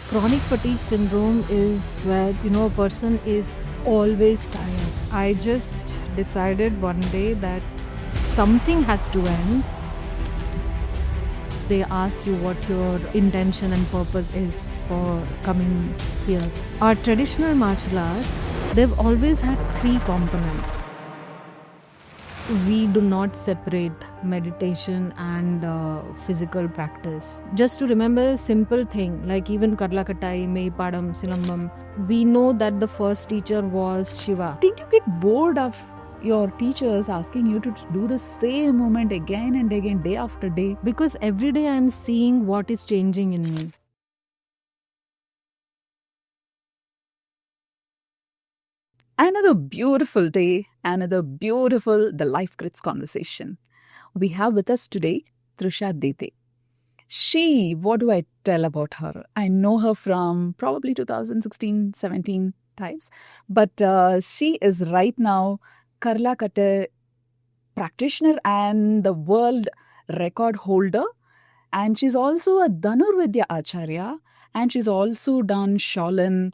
Chronic fatigue syndrome is where, a person is always tired. I just decided one day that something has to end. They ask you what your intention and purpose is for coming here. Our traditional martial arts, they've always had three components. We do not separate meditation and physical practice. Just to remember a simple thing, like even Karlakatai, Meipadam, Silambam, we know that the first teacher was Shiva. Didn't you get bored of your teachers asking you to do the same movement again and again, day after day? Because every day I am seeing what is changing in me. Another beautiful day, another beautiful The Life Crits conversation. We have with us today Trisha Dete. What do I tell about her? I know her from probably 2016-17 times, but she is right now Karlakatta practitioner and the world record holder. And she's also a Dhanurvidya Acharya, and she's also done Shaolin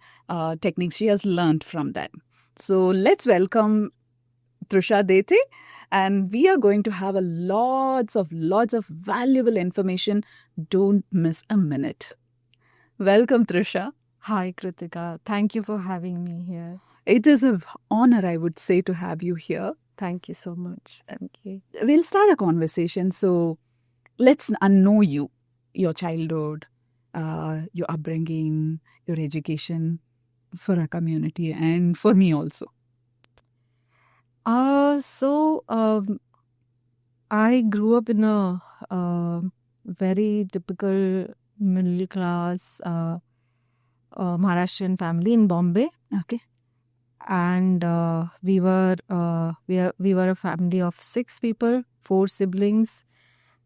techniques. She has learned from that. So let's welcome Trisha Dete, and we are going to have lots of valuable information. Don't miss a minute. Welcome, Trisha. Hi, Kritika. Thank you for having me here. It is an honor, I would say, to have you here. Thank you so much. Thank you. We'll start a conversation. So let's know you, your childhood, your upbringing, your education for our community and for me also. I grew up in a very typical middle class Maharashtrian family in Bombay. Okay. And we were a family of 6 people, 4 siblings.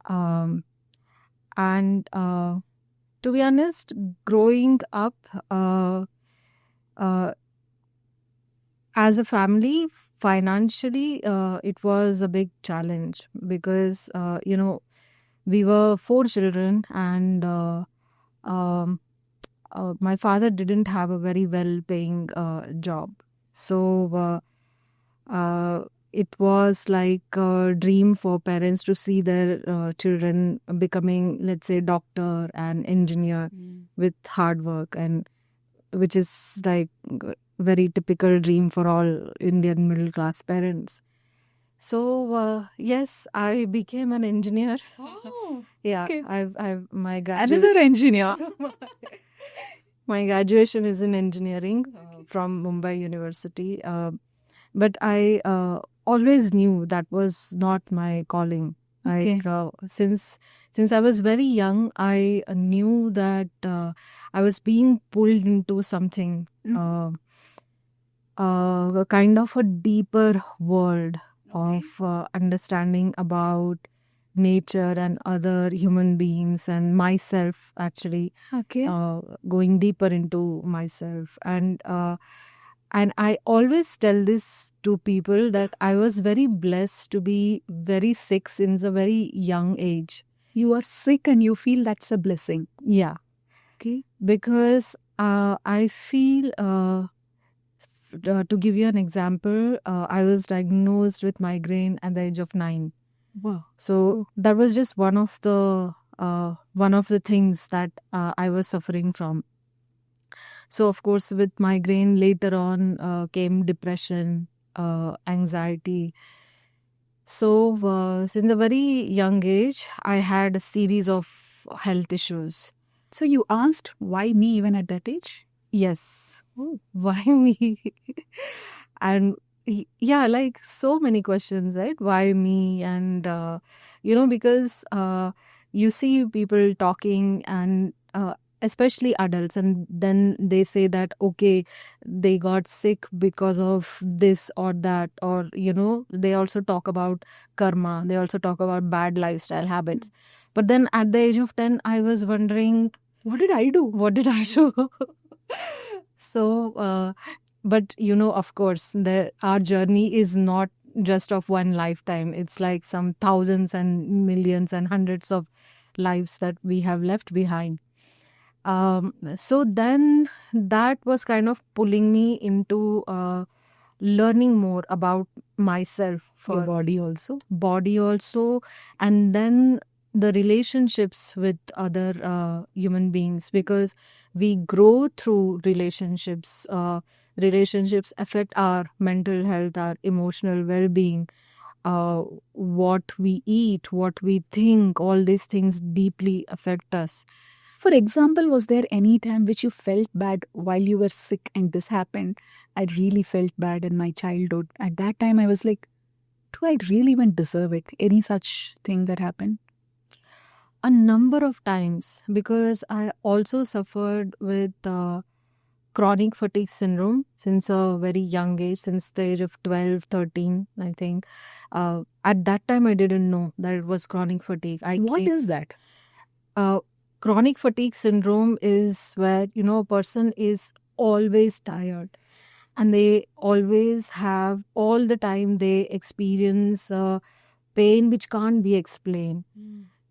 And to be honest, growing up as a family, financially, it was a big challenge because, we were 4 children and my father didn't have a very well-paying job. So it was like a dream for parents to see their children becoming, let's say, doctor and engineer with hard work, and which is like very typical dream for all Indian middle class parents. So yes, I became an engineer. Oh, yeah, okay. I've my Another engineer. My graduation is in engineering from Mumbai University. But I always knew that was not my calling. Okay. Like since I was very young, I knew that I was being pulled into something, a kind of a deeper world of understanding about nature and other human beings and myself, actually. Okay. Going deeper into myself. And I always tell this to people that I was very blessed to be very sick since a very young age. You are sick and you feel that's a blessing. Yeah. Okay. Because I feel, to give you an example, I was diagnosed with migraine at the age of 9. Wow. So that was just one of the things that I was suffering from. So of course, with migraine, later on came depression, anxiety. So since a very young age, I had a series of health issues. So you asked why me even at that age? Yes. Why me? And yeah, like so many questions, right? Why me? And because you see people talking, and especially adults, and then they say that, okay, they got sick because of this or that, or they also talk about karma, they also talk about bad lifestyle habits. But then at the age of 10, I was wondering, what did I do? So but of course, our journey is not just of one lifetime. It's like some thousands and millions and hundreds of lives that we have left behind. So then that was kind of pulling me into learning more about myself Your for body also. body also, and then the relationships with other human beings, because we grow through relationships. Relationships affect our mental health, our emotional well-being, what we eat, what we think, all these things deeply affect us. For example, was there any time which you felt bad while you were sick and this happened? I really felt bad in my childhood. At that time, I was like, do I really even deserve it? Any such thing that happened? A number of times, because I also suffered with chronic fatigue syndrome since a very young age, since the age of 12, 13, I think. At that time, I didn't know that it was chronic fatigue. What is that? Chronic fatigue syndrome is where, a person is always tired, and they always have, all the time, they experience pain which can't be explained.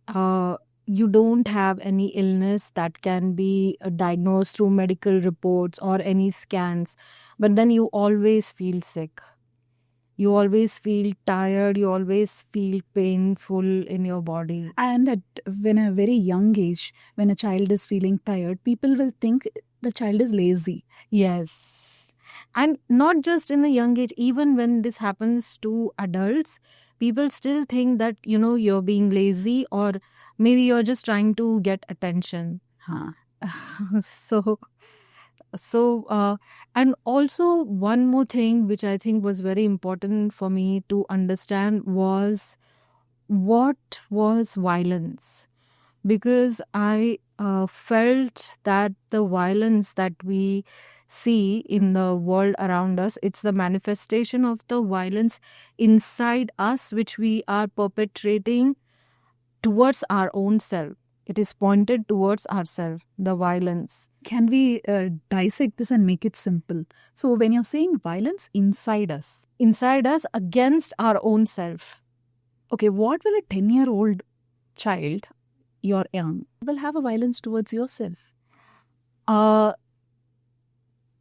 Uh, you don't have any illness that can be diagnosed through medical reports or any scans, but then you always feel sick. You always feel tired. You always feel painful in your body. And when a very young age, when a child is feeling tired, people will think the child is lazy. Yes. And not just in a young age, even when this happens to adults, people still think that, you're being lazy, or maybe you're just trying to get attention. Huh. And also one more thing which I think was very important for me to understand was what was violence, because I felt that the violence that we see in the world around us, it's the manifestation of the violence inside us which we are perpetrating towards our own self. It is pointed towards ourselves, the violence. Can we dissect this and make it simple? So when you're saying violence inside us Against our own self. Okay, what will a 10-year-old child, you're young, will have a violence towards yourself?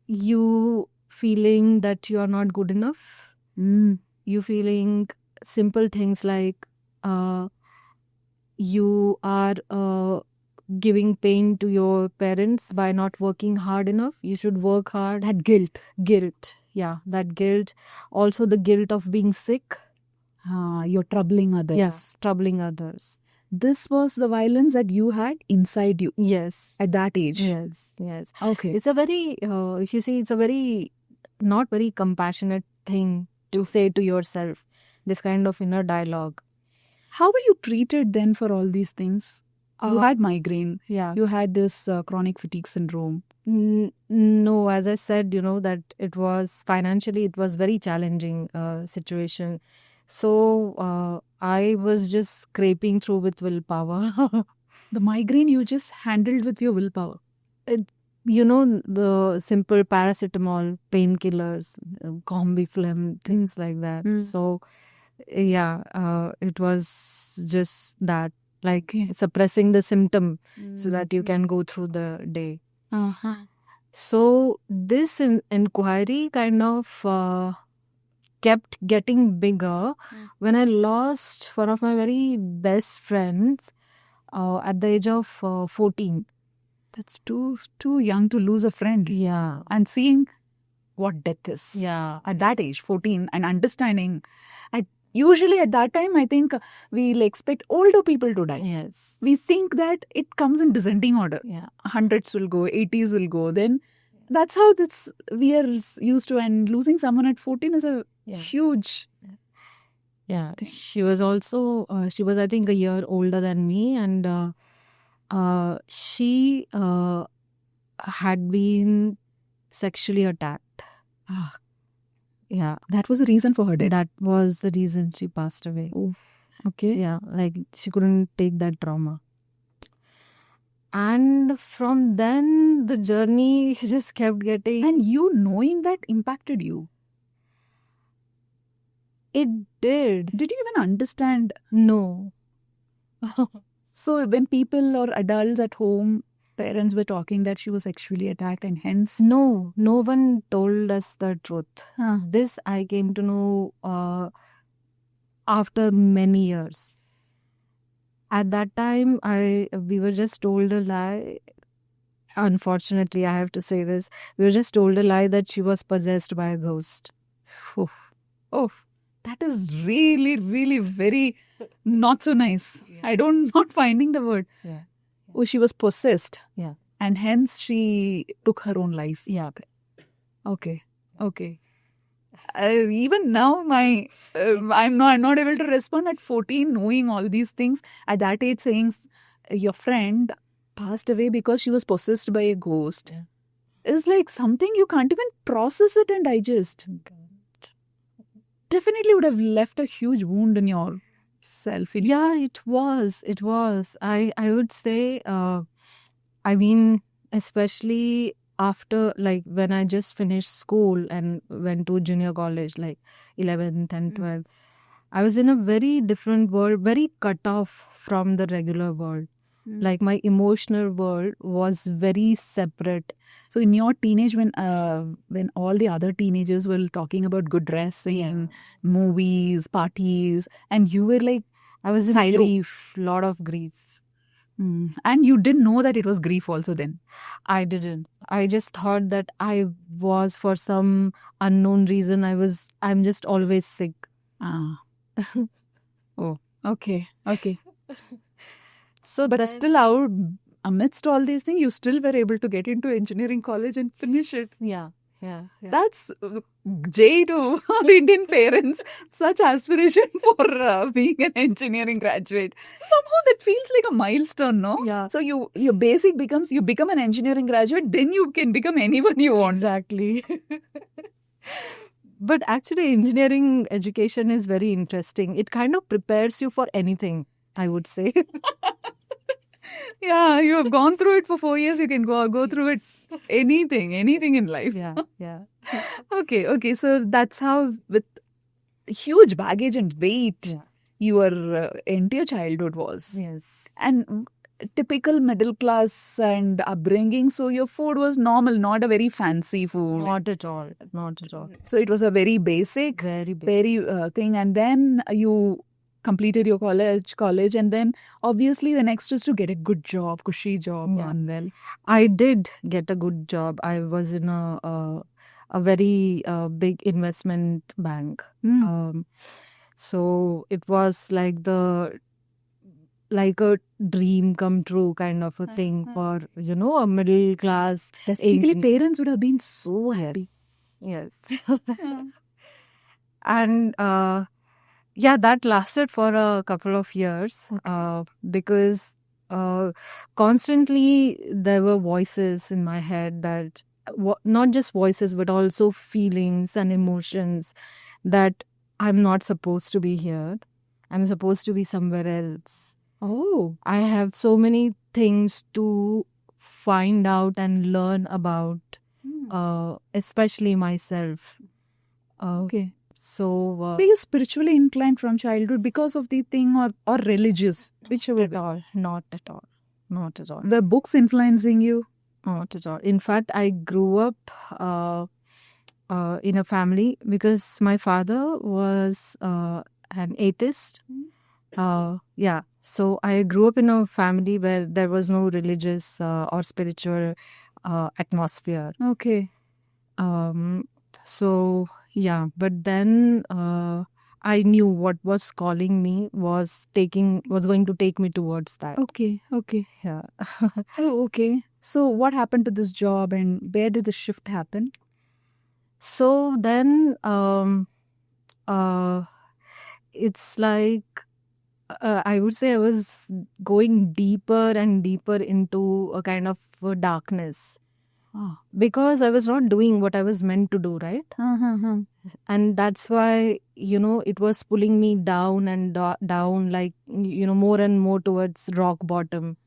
You feeling that you are not good enough. You feeling simple things like you are giving pain to your parents by not working hard enough. You should work hard. That guilt. Yeah, that guilt. Also the guilt of being sick. You're troubling others. Yes, troubling others. This was the violence that you had inside you. Yes. At that age. Yes. Okay. It's a very, if you see, it's a very, not very compassionate thing to say to yourself, this kind of inner dialogue. How were you treated then for all these things? You had migraine. Yeah. You had this chronic fatigue syndrome. No, as I said, that it was financially, it was very challenging situation. So I was just scraping through with willpower. The migraine you just handled with your willpower. The simple paracetamol, painkillers, Combiflam, things like that. So, yeah, it was just that, like suppressing the symptom so that you can go through the day. So this inquiry kind of kept getting bigger when I lost one of my very best friends at the age of 14. That's too young to lose a friend. Yeah. And seeing what death is. Yeah. At that age, 14, and understanding. Usually at that time, I think we'll expect older people to die. Yes. We think that it comes in descending order. Yeah. 100s will go, 80s will go. Then that's how we are used to. And losing someone at 14 is a huge... Yeah. She was also, I think, a year older than me. And she had been sexually attacked. Yeah. That was the reason for her death. That was the reason she passed away. Oh, okay. Yeah, like she couldn't take that trauma. And from then, the journey just kept getting... And you knowing that impacted you? It did. Did you even understand? No. So when people or adults at home parents were talking that she was sexually attacked and hence... No one told us the truth. Huh. This I came to know after many years. At that time, we were just told a lie. Unfortunately, I have to say this. We were just told a lie that she was possessed by a ghost. Oh, that is really, really very not so nice. Yeah. I don't not finding the word. Yeah. Oh, she was possessed. Yeah. And hence she took her own life. Yeah. Okay. Even now, I'm not able to respond at 14, knowing all these things. At that age, saying your friend passed away because she was possessed by a ghost is like something you can't even process it and digest. Definitely would have left a huge wound in yourself. Yeah, it was. I would say, I mean, especially after, like, when I just finished school and went to junior college, like 11th and 12th, I was in a very different world, very cut off from the regular world. Like, my emotional world was very separate. So in your teenage, when all the other teenagers were talking about good dressing and movies, parties, and you were like, I was in grief, lot of grief. And you didn't know that it was grief also then? I didn't. I just thought that I was, for some unknown reason, I'm just always sick. Oh, okay. So, but still, amidst all these things, you still were able to get into engineering college and finish it. Yeah. That's J to Indian parents. Such aspiration for being an engineering graduate. Somehow that feels like a milestone, no? Yeah. So your basic becomes, you become an engineering graduate, then you can become anyone you want. Exactly. But actually, engineering education is very interesting. It kind of prepares you for anything, I would say. Yeah, you have gone through it for 4 years. You can go through it anything in life. Yeah. Okay. So that's how, with huge baggage and weight, your entire childhood was. Yes. And typical middle class and upbringing. So your food was normal, not a very fancy food. Not at all. So it was a very basic, very thing. And then you completed your college, and then obviously the next is to get a good job, cushy job. Well, I did get a good job. I was in a very big investment bank. So it was like a dream come true kind of a thing for, a middle class. Basically, parents would have been so happy. Yes. And that lasted for a couple of years, because constantly there were voices in my head that, not just voices, but also feelings and emotions, that I'm not supposed to be here. I'm supposed to be somewhere else. Oh, I have so many things to find out and learn about, especially myself. Okay. So, were you spiritually inclined from childhood because of the thing, or religious? Whichever. Not at all. The books influencing you? Not at all. In fact, I grew up in a family, because my father was an atheist. So I grew up in a family where there was no religious or spiritual atmosphere. Okay. So yeah, but then I knew what was calling me was going to take me towards that. Okay. Yeah. Oh, okay. So what happened to this job, and where did the shift happen? So then it's like, I would say I was going deeper and deeper into a kind of darkness. Because I was not doing what I was meant to do, right? And that's why, it was pulling me down and down, like, more and more towards rock bottom.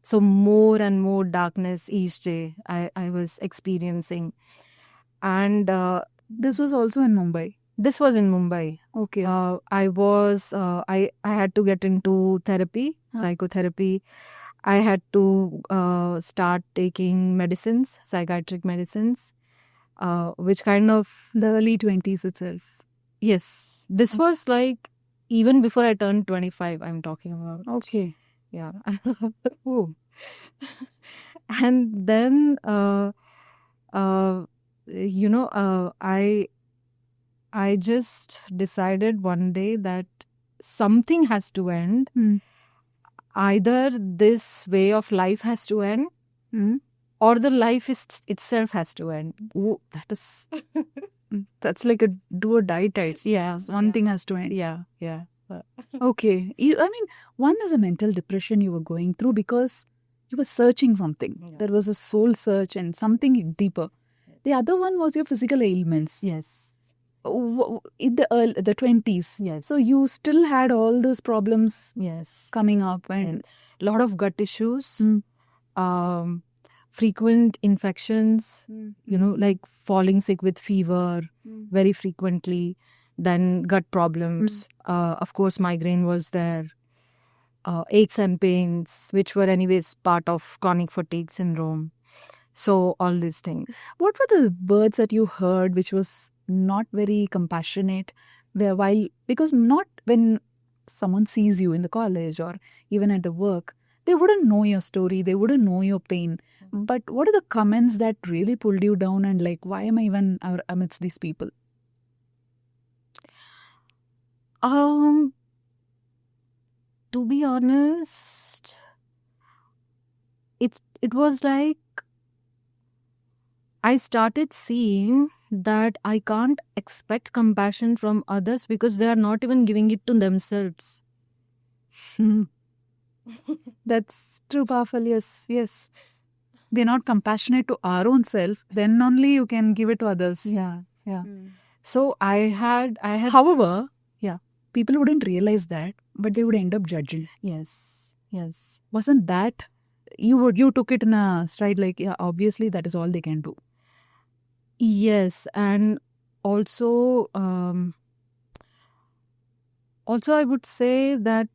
So more and more darkness each day I was experiencing. And this was also in Mumbai? This was in Mumbai. Okay. I had to get into therapy, psychotherapy. I had to start taking medicines, psychiatric medicines, which kind of, The early 20s itself. yes, this was like even before I turned 25, I'm talking about. Okay. Yeah. Oh. And then, you know, I just decided one day that something has to end. Either this way of life has to end, or the life itself has to end. Oh, that is that's like a do or die type. Yeah, One yeah. thing has to end. Yeah. Okay. I mean, one is a mental depression you were going through because you were searching something. Yeah. There was a soul search and something deeper. The other one was your physical ailments. Yes. In the 20s. Yes. So you still had all those problems Yes. coming up and a lot of gut issues, frequent infections, you know, like falling sick with fever very frequently, then gut problems. Of course, migraine was there, aches and pains, which were anyways part of chronic fatigue syndrome. So all these things. What were the words that you heard which was not very compassionate? Because not when someone sees you in the college or even at the work, they wouldn't know your story, they wouldn't know your pain. But what are the comments that really pulled you down and like, why am I even amidst these people? To be honest, it was like I started seeing that I can't expect compassion from others because they are not even giving it to themselves. That's true, powerful. Yes. We're not compassionate to our own self, then only you can give it to others. Yeah. So I had. However, people wouldn't realize that, but they would end up judging. Yes. Wasn't that you took it in a stride like, yeah, obviously that is all they can do. Yes, and also I would say that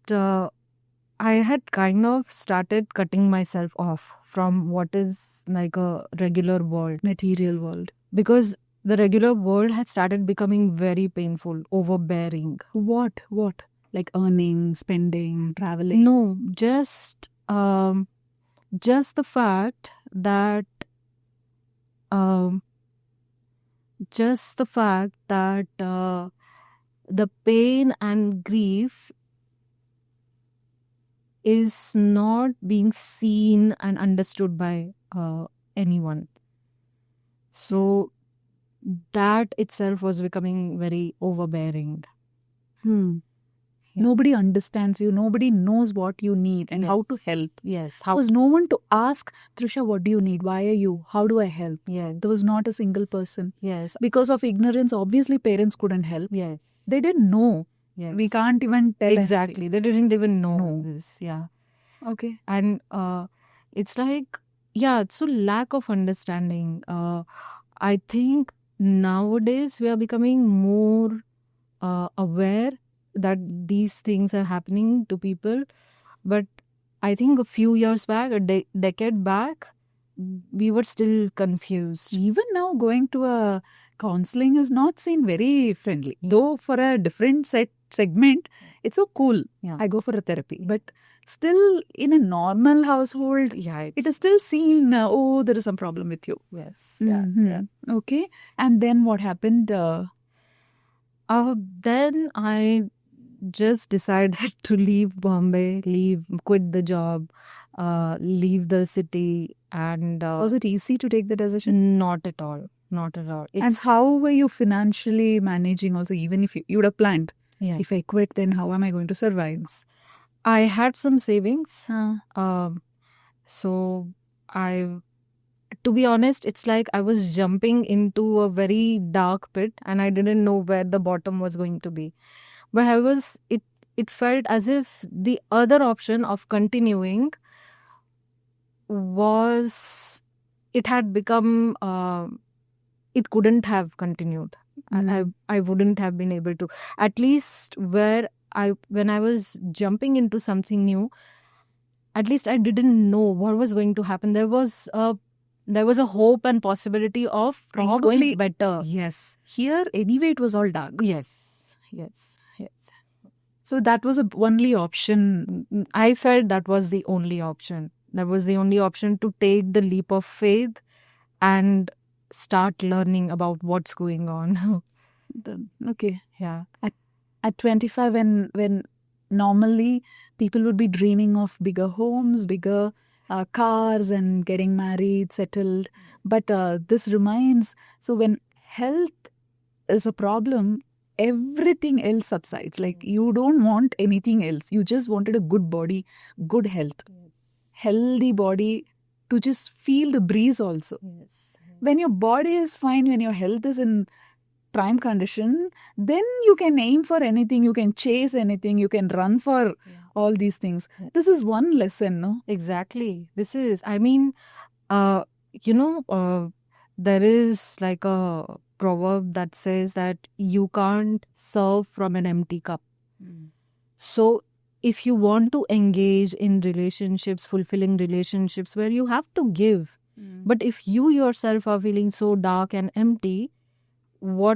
I had kind of started cutting myself off from what is like a regular world, Material world. because the regular world had started becoming very painful, overbearing. What? Like earning, spending, traveling? No, just the fact that the pain and grief is not being seen and understood by anyone. So that itself was becoming very overbearing. Nobody understands you. Nobody knows what you need and how to help. Yes. There was no one to ask, Trisha, what do you need? Why are you? How do I help? Yeah. There was not a single person. Yes. Because of ignorance, obviously parents couldn't help. Yes. They didn't know. Yes. We can't even tell. Exactly. They didn't even know No. this. Yeah. Okay. And it's like, so lack of understanding. I think nowadays we are becoming more aware that these things are happening to people. But I think a few years back, a decade back, we were still confused. Even now, going to a counseling is not seen very friendly. Though for a different segment, it's so cool. Yeah. I go for a therapy. But still, in a normal household, it is still seen, there is some problem with you. Yes. Yeah. Okay. And then what happened? Then I just decided to leave Bombay, quit the job, leave the city. And was it easy to take the decision? Not at all. And how were you financially managing also, even if you would have planned? Yeah. If I quit, then how am I going to survive? I had some savings. So to be honest, it's like I was jumping into a very dark pit and I didn't know where the bottom was going to be. But it felt as if the other option of continuing it had become, it couldn't have continued. I wouldn't have been able to. At least when I was jumping into something new, at least I didn't know what was going to happen. There was a hope and possibility of things Probably- going better. Yes. Here, anyway, it was all dark. Yes. So that was the only option. I felt that was the only option. That was the only option to take the leap of faith and start learning about what's going on. Okay. Yeah. At 25, when normally people would be dreaming of bigger homes, bigger cars, and getting married, settled. But this reminds, so when health is a problem, everything else subsides. Like, you don't want anything else. You just wanted a good body, good health, healthy body to just feel the breeze also. Yes. When your body is fine, when your health is in prime condition, then you can aim for anything, you can chase anything, you can run for all these things. This is one lesson, no? Exactly. This is, I mean, there is like a proverb that says that you can't serve from an empty cup. So if you want to engage in relationships, fulfilling relationships where you have to give, but if you yourself are feeling so dark and empty,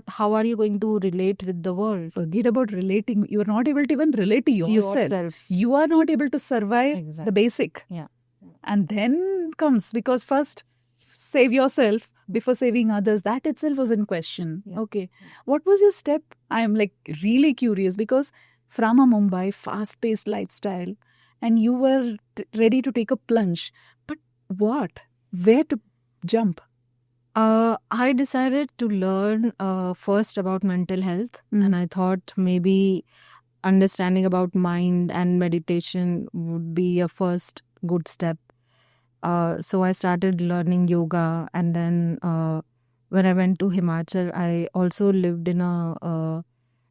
how are you going to relate with the world? Forget about relating. You are not able to even relate to yourself. You are not able to survive the basic. Yeah. And then comes, because first save yourself before saving others. That itself was in question. Yeah. Okay. What was your step? I am like really curious, because from a Mumbai fast-paced lifestyle, and you were ready to take a plunge. But what? Where to jump? I decided to learn first about mental health, and I thought maybe understanding about mind and meditation would be a first good step. So I started learning yoga, and then when I went to Himachal, I also lived in a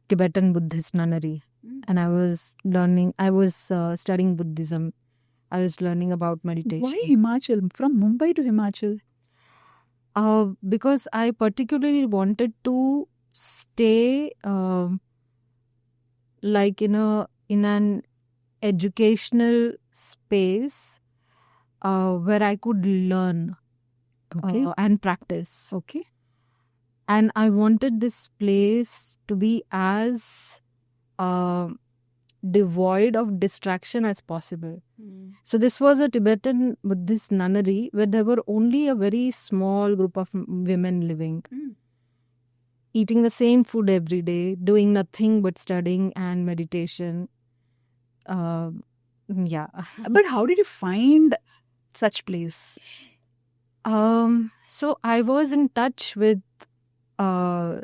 Tibetan Buddhist nunnery, and I was studying Buddhism. I was learning about meditation. Why Himachal? From Mumbai to Himachal? Because I particularly wanted to stay like in an educational space where I could learn and practice. Okay. And I wanted this place to be as devoid of distraction as possible. So this was a Tibetan Buddhist nunnery where there were only a very small group of women living, eating the same food every day, doing nothing but studying and meditation. Yeah. But how did you find such place? So I was in touch with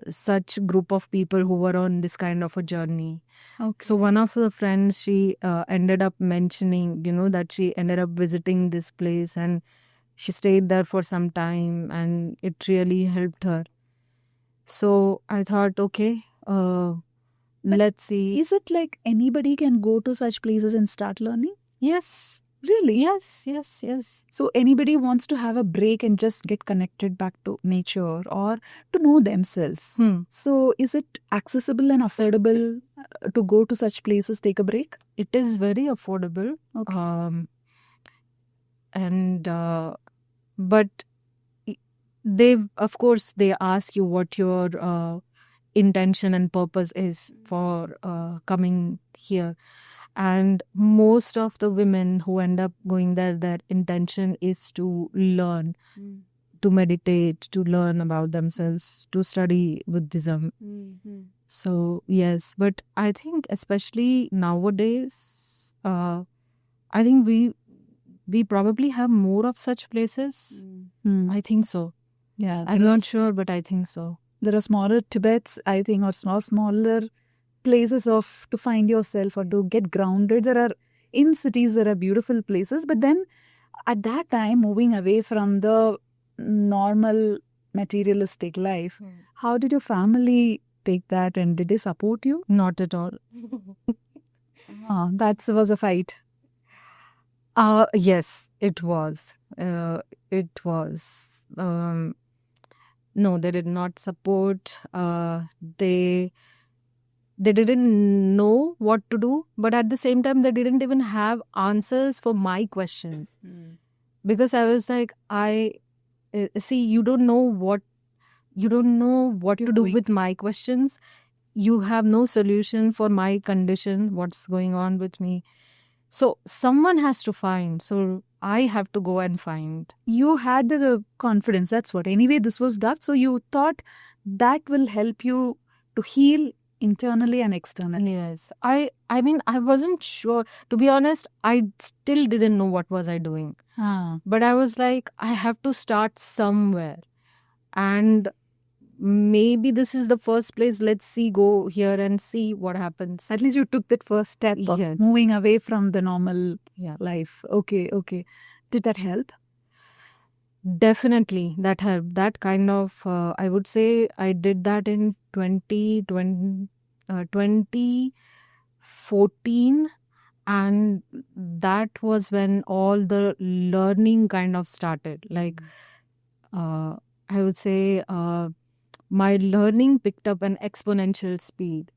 such group of people who were on this kind of a journey. Okay. So one of the friends, she ended up mentioning, that she ended up visiting this place and she stayed there for some time and it really helped her. So I thought, okay, let's see. Is it like anybody can go to such places and start learning? Yes. Really? Yes. So anybody wants to have a break and just get connected back to nature or to know themselves. So is it accessible and affordable to go to such places, take a break? It is very affordable. Okay. But of course, they ask you what your intention and purpose is for coming here. And most of the women who end up going there, their intention is to learn, to meditate, to learn about themselves, to study Buddhism. So, yes, but I think especially nowadays, I think we probably have more of such places. I think so. Yeah. I'm not sure, but I think so. There are smaller Tibets, I think, or smaller places to find yourself or to get grounded. In cities, there are beautiful places. But then at that time, moving away from the normal materialistic life, how did your family take that and did they support you? Not at all. That was a fight. Yes, it was. No, they did not support. They they didn't know what to do, but at the same time, they didn't even have answers for my questions. Because I was like, see, you don't know what to do with my questions. You have no solution for my condition, what's going on with me. So someone has to find. So I have to go and find. You had the confidence. That's what. Anyway, this was that. So you thought that will help you to heal internally and externally. Yes. I mean, I wasn't sure. To be honest, I still didn't know what was I doing. But I was like, I have to start somewhere. And maybe this is the first place. Let's see, go here and see what happens. At least you took that first step of Yes. moving away from the normal life. Okay. Did that help? Definitely, that helped. That kind of, I would say I did that in 2014. And that was when all the learning kind of started. Like, I would say my learning picked up an exponential speed.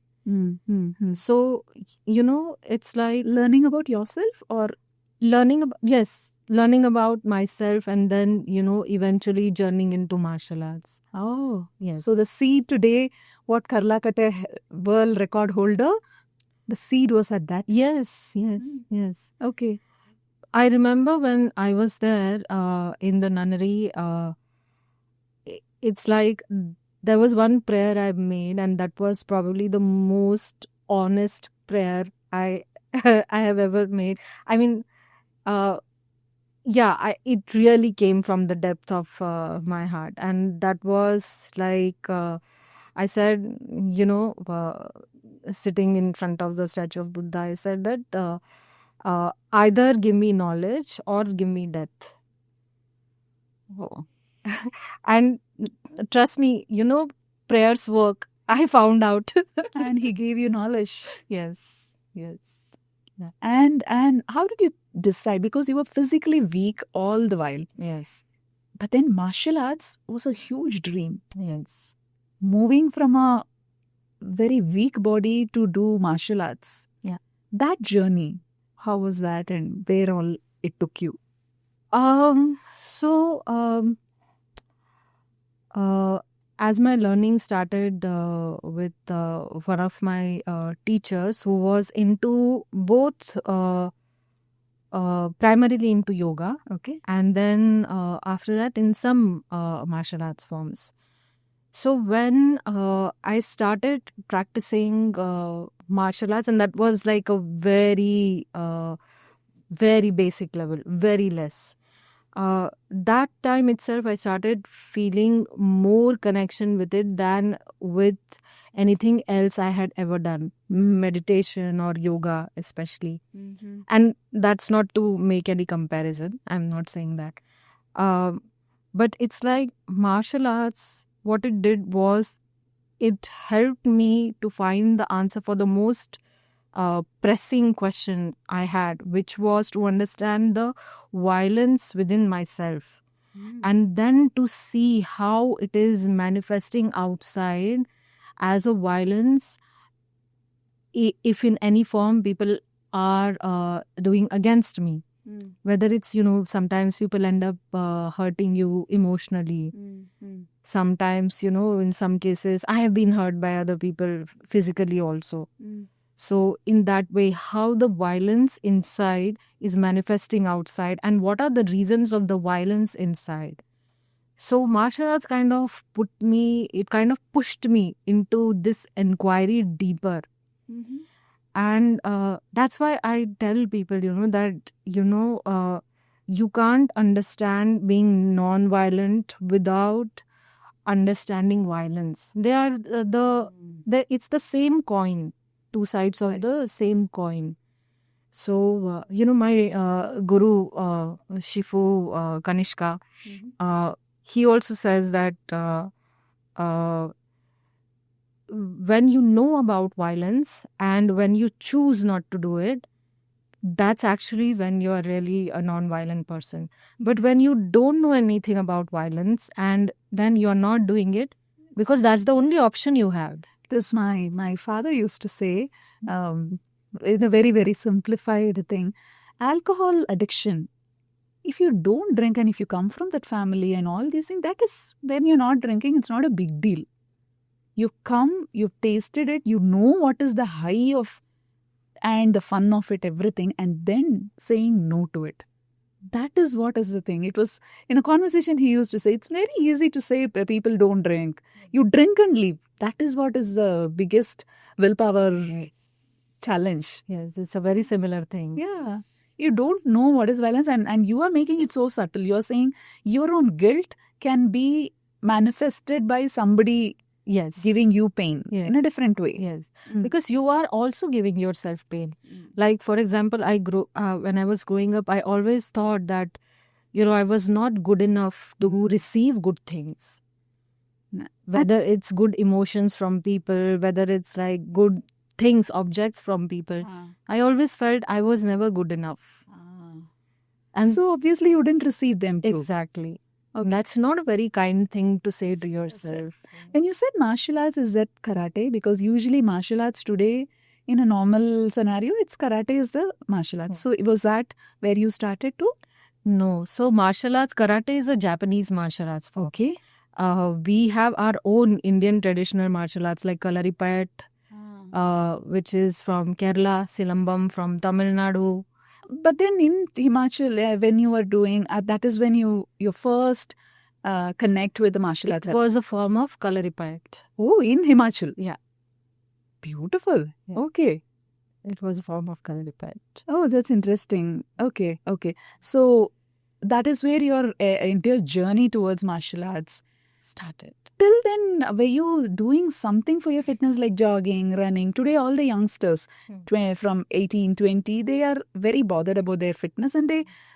So, it's like Learning about yourself or learning about myself, and then eventually journeying into martial arts. Oh, Yes. So the seed today, what Karlakate world record holder, the seed was at that. Yes. Okay. I remember when I was there in the nunnery, it's like there was one prayer I made, and that was probably the most honest prayer I have ever made. I mean, it really came from the depth of my heart. And that was like, I said, sitting in front of the statue of Buddha, I said that either give me knowledge or give me death. Oh. And trust me, prayers work. I found out. And he gave you knowledge. Yes. And how did you decide? Because you were physically weak all the while. Yes. But then martial arts was a huge dream. Yes. Moving from a very weak body to do martial arts. Yeah. That journey, how was that and where all it took you? As my learning started with one of my teachers who was into both primarily into yoga, Okay. and then after that in some martial arts forms. So when I started practicing martial arts, and that was like a very very basic level, very less. That time itself, I started feeling more connection with it than with anything else I had ever done, meditation or yoga especially. And that's not to make any comparison. I'm not saying that. But it's like martial arts, what it did was it helped me to find the answer for the most pressing question I had, which was to understand the violence within myself, and then to see how it is manifesting outside as a violence, if in any form people are doing against me. Whether it's, sometimes people end up hurting you emotionally. Sometimes, in some cases, I have been hurt by other people physically also. So in that way, how the violence inside is manifesting outside, and what are the reasons of the violence inside. So martial arts kind of pushed me into this inquiry deeper. And that's why I tell people, that, you can't understand being non-violent without understanding violence. They are it's the same coin, two sides of the same coin. So, my guru, Shifu Kanishka, he also says that when you know about violence and when you choose not to do it, that's actually when you're really a non-violent person. But when you don't know anything about violence and then you're not doing it, because that's the only option you have. This my father used to say, in a very, very simplified thing, alcohol addiction. If you don't drink and if you come from that family and all these things, that is, then you're not drinking, it's not a big deal. You've come, you've tasted it, you know what is the high of and the fun of it, everything, and then saying no to it. That is what is the thing. It was in a conversation he used to say, it's very easy to say people don't drink. You drink and leave. That is what is the biggest willpower challenge. Yes, it's a very similar thing. Yeah. You don't know what is violence, and you are making it so subtle. You're saying your own guilt can be manifested by somebody Yes. giving you pain Yes. in a different way. Yes, because you are also giving yourself pain. Like, for example, when I was growing up, I always thought that, I was not good enough to receive good things. Whether it's good emotions from people, whether it's like good things, objects from people. I always felt I was never good enough. And so obviously you didn't receive them too. Exactly. That's not a very kind thing to say to yourself. When you said martial arts, is that karate? Because usually martial arts today, in a normal scenario, it's karate is the martial arts. So was that where you started to? No. So martial arts, karate is a Japanese martial arts form. Okay. We have our own Indian traditional martial arts like Kalaripayat, which is from Kerala, Silambam from Tamil Nadu. But then in Himachal, when you were doing, that is when you first connect with the martial arts. It was a form of Kalaripayat. Oh, in Himachal. Yeah. Beautiful. Yeah. Okay. It was a form of Kalaripayat. Oh, that's interesting. Okay. So that is where your entire journey towards martial arts started. Till then, were you doing something for your fitness like jogging, running? Today, all the youngsters from 18, 20, they are very bothered about their fitness and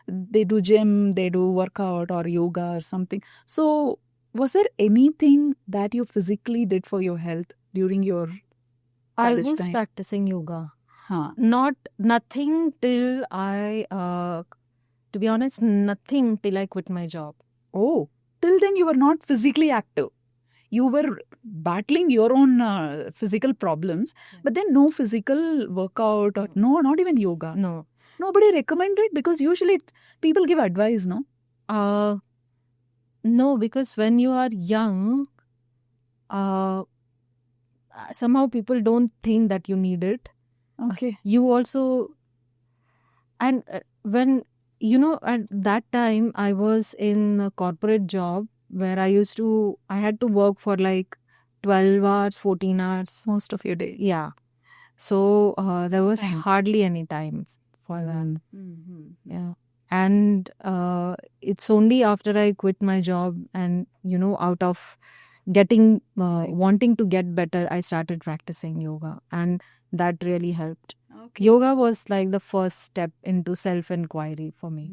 they do gym, they do workout or yoga or something. So, was there anything that you physically did for your health during your I was practicing yoga. Nothing till to be honest, nothing till I quit my job. Oh, till then you were not physically active. You were battling your own physical problems, but then no physical workout or no, not even yoga. No. Nobody recommended because usually people give advice, no? No, because when you are young, somehow people don't think that you need it. Okay. You also, and when, at that time I was in a corporate job where I had to work for like 12 hours, 14 hours. Most of your day. Yeah. So there was hardly any time for that. Yeah. And it's only after I quit my job and, out of wanting to get better, I started practicing yoga. And that really helped. Okay. Yoga was like the first step into self-inquiry for me.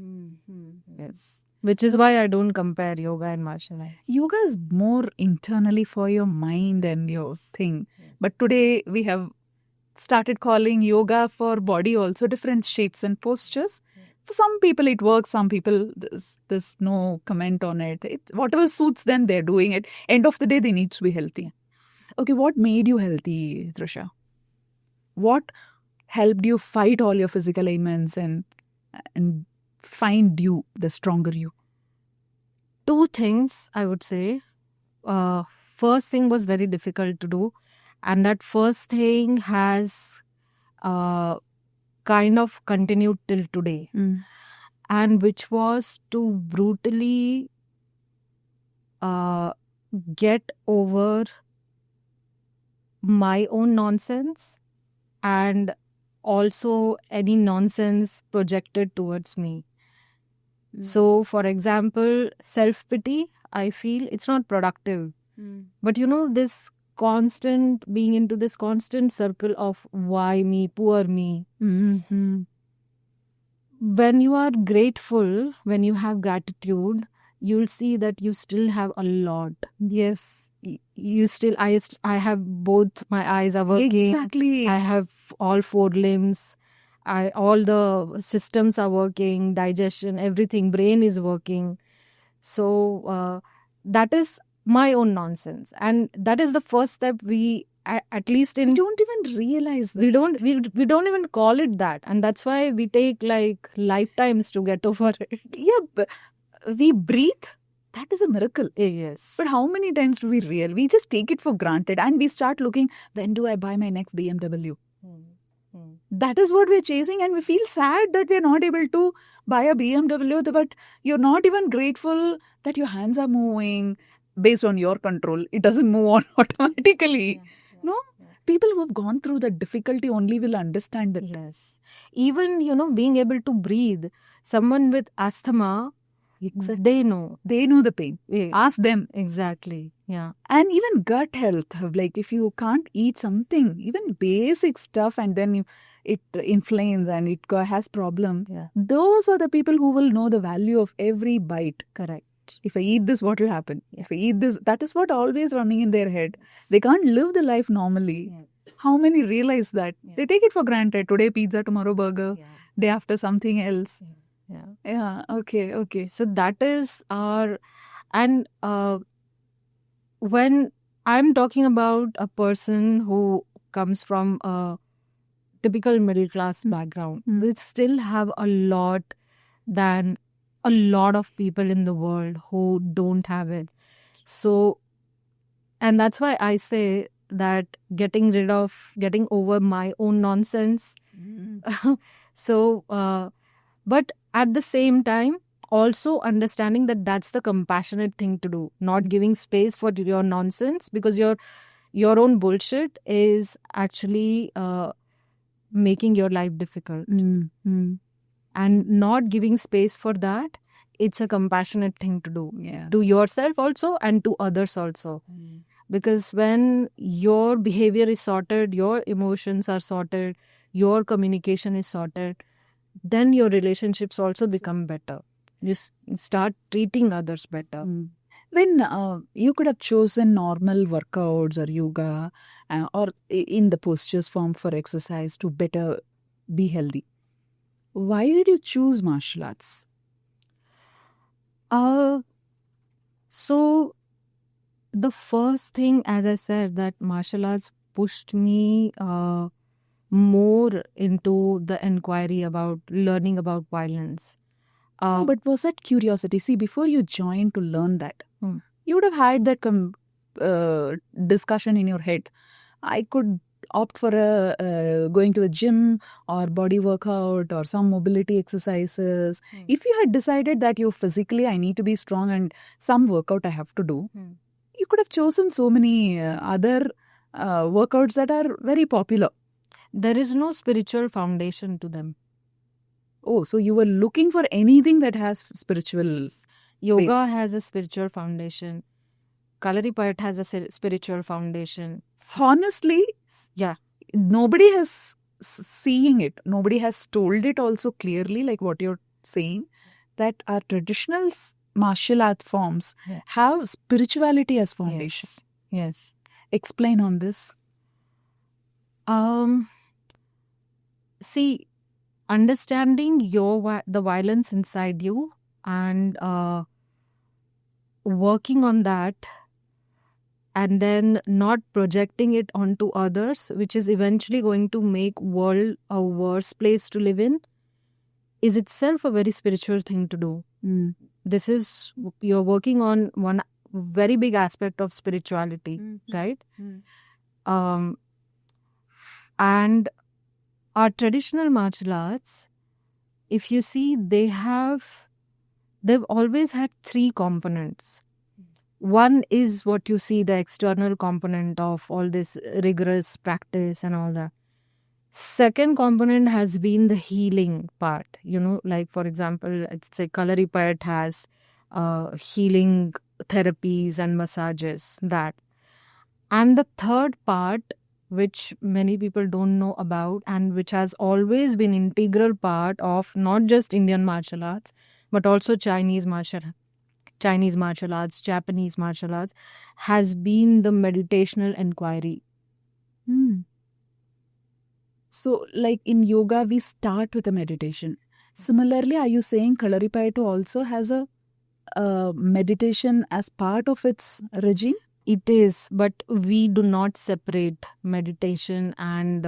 Yes. Which is why I don't compare yoga and martial arts. Yoga is more internally for your mind and your thing. Yes. But today we have started calling yoga for body also, different shapes and postures. Yes. For some people it works, some people there's no comment on it. Whatever suits them, they're doing it. End of the day, they need to be healthy. Okay, what made you healthy, Trisha? What helped you fight all your physical ailments and find you, the stronger you? Two things, I would say. First thing was very difficult to do. And that first thing has kind of continued till today. And which was to brutally get over my own nonsense and also any nonsense projected towards me. So, for example, self-pity, I feel it's not productive. But this constant, being into this constant circle of why me, poor me. When you are grateful, when you have gratitude, you'll see that you still have a lot. Yes. I have both my eyes are working. Exactly. I have all 4 limbs. All the systems are working, digestion, everything, brain is working. So that is my own nonsense. And that is the first step we at least We in don't even realize that. we don't even call it that, and that's why we take like lifetimes to get over it. Yeah, but we breathe. That is a miracle. Yes. But how many times do we real? We just take it for granted and we start looking, when do I buy my next BMW? That is what we're chasing, and we feel sad that we're not able to buy a BMW, but you're not even grateful that your hands are moving based on your control. It doesn't move on automatically. No? People who have gone through that difficulty only will understand that. Yes. Even, being able to breathe. Someone with asthma, they know. They know the pain. Yeah. Ask them. Exactly. Yeah. And even gut health, like if you can't eat something, even basic stuff, and then it inflames and it has problem. Yeah. Those are the people who will know the value of every bite. Correct. If I eat this, what will happen? If I eat this, that is what always running in their head. They can't live the life normally. How many realize that? They take it for granted. Today pizza, tomorrow burger, day after something else. Yeah. Okay. So that is our, and when I'm talking about a person who comes from a typical middle class background, we still have a lot of people in the world who don't have it. So, and that's why I say that getting over my own nonsense. So, but at the same time, also understanding that that's the compassionate thing to do, not giving space for your nonsense, because your own bullshit is actually making your life difficult. And not giving space for that, it's a compassionate thing to do. To yourself also and to others also. Because when your behavior is sorted, your emotions are sorted, your communication is sorted, then your relationships also become better. You start treating others better. When you could have chosen normal workouts or yoga or in the postures form for exercise to better be healthy, why did you choose martial arts? So the first thing, as I said, that martial arts pushed me more into the inquiry about learning about violence. But was that curiosity? See, before you joined to learn that, you would have had that discussion in your head. I could opt for going to a gym or body workout or some mobility exercises. If you had decided that you physically, I need to be strong and some workout I have to do, you could have chosen so many other workouts that are very popular. There is no spiritual foundation to them. Oh, so you were looking for anything that has spiritual Yoga base. has a spiritual foundation. Kalaripayat has a spiritual foundation. Honestly, yeah, nobody has seeing it. Nobody has told it also clearly, like what you're saying, that our traditional martial art forms have spirituality as foundation. Yes. Explain on this. See, understanding the violence inside you and working on that, and then not projecting it onto others, which is eventually going to make world a worse place to live in, is itself a very spiritual thing to do. This is, you're working on one very big aspect of spirituality, right? And our traditional martial arts, if you see, they've always had three components. One is what you see, the external component of all this rigorous practice and all that. Second component has been the healing part. Like for example, let's say Kalaripayat has healing therapies and massages, that. And the third part, which many people don't know about and which has always been integral part of not just Indian martial arts, but also Chinese martial arts, Japanese martial arts, has been the meditational inquiry. So, like in yoga, we start with a meditation. Similarly, are you saying Kalaripayattu also has a meditation as part of its regime? It is, but we do not separate meditation and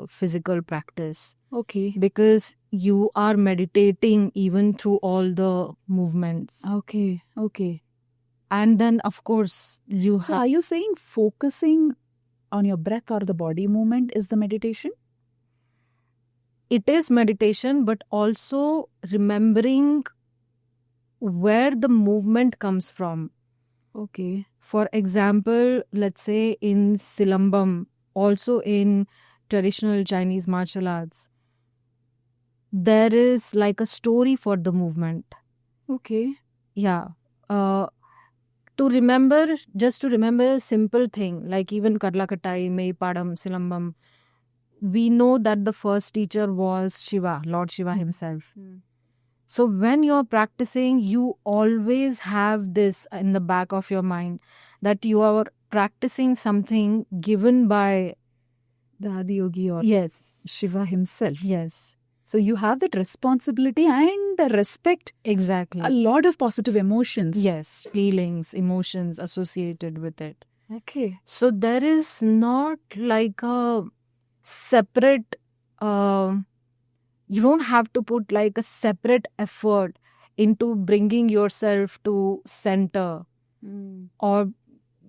physical practice, Okay. because you are meditating even through all the movements. Okay. Okay. And then, of course, you So have. are you saying focusing on your breath or the body movement is the meditation? It is meditation, but also remembering where the movement comes from. Okay. For example, let's say in Silambam, also in traditional Chinese martial arts, there is like a story for the movement. Okay. Yeah. To remember, just to remember a simple thing, like even Karlakatai, Meipadam, Silambam, we know that the first teacher was Shiva, Lord Shiva himself. So when you're practicing, you always have this in the back of your mind that you are practicing something given by The Adiyogi or yes, Shiva himself. yes, So you have that responsibility and the respect, exactly. a lot of positive emotions. Yes, feelings, emotions associated with it. Okay. So there is not like a separate, you don't have to put like a separate effort into bringing yourself to center or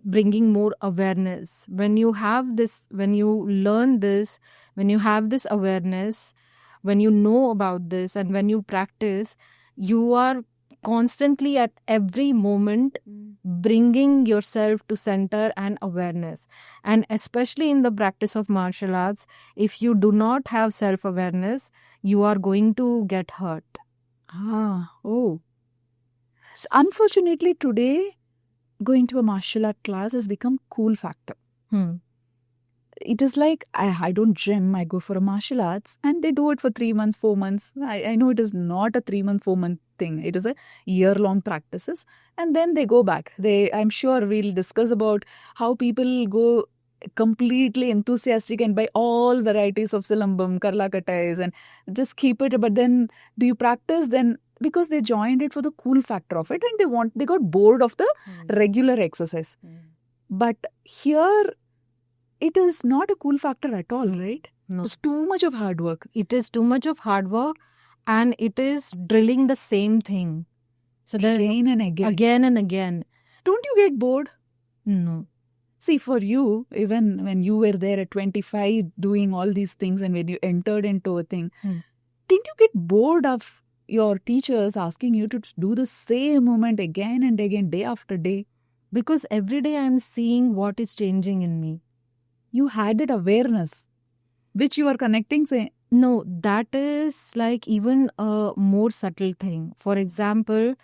bringing more awareness. When you have this, when you learn this, when you have this awareness, when you know about this, and when you practice, you are constantly at every moment bringing yourself to center and awareness. And especially in the practice of martial arts, if you do not have self-awareness, you are going to get hurt. Oh. So unfortunately, today, going to a martial art class has become cool factor. It is like, I don't gym, I go for a martial arts, and they do it for 3 months, 4 months. I know it is not a 3-month, 4-month thing. It is a year-long practices. And then they go back. I'm sure we'll discuss about how people go completely enthusiastic and buy all varieties of Silambam, Karlakatais, and just keep it. But then do you practice? Then because they joined it for the cool factor of it, and they got bored of the regular exercise. But here, it is not a cool factor at all, right? No. It's too much of hard work. It is too much of hard work, and it is drilling the same thing. So Again and again. Again and again. Don't you get bored? No. See, for you, even when you were there at 25 doing all these things, and when you entered into a thing, didn't you get bored of your teachers asking you to do the same movement again and again, day after day? Because every day I'm seeing what is changing in me. You had that awareness, which you are connecting, say. No, that is like even a more subtle thing. For example,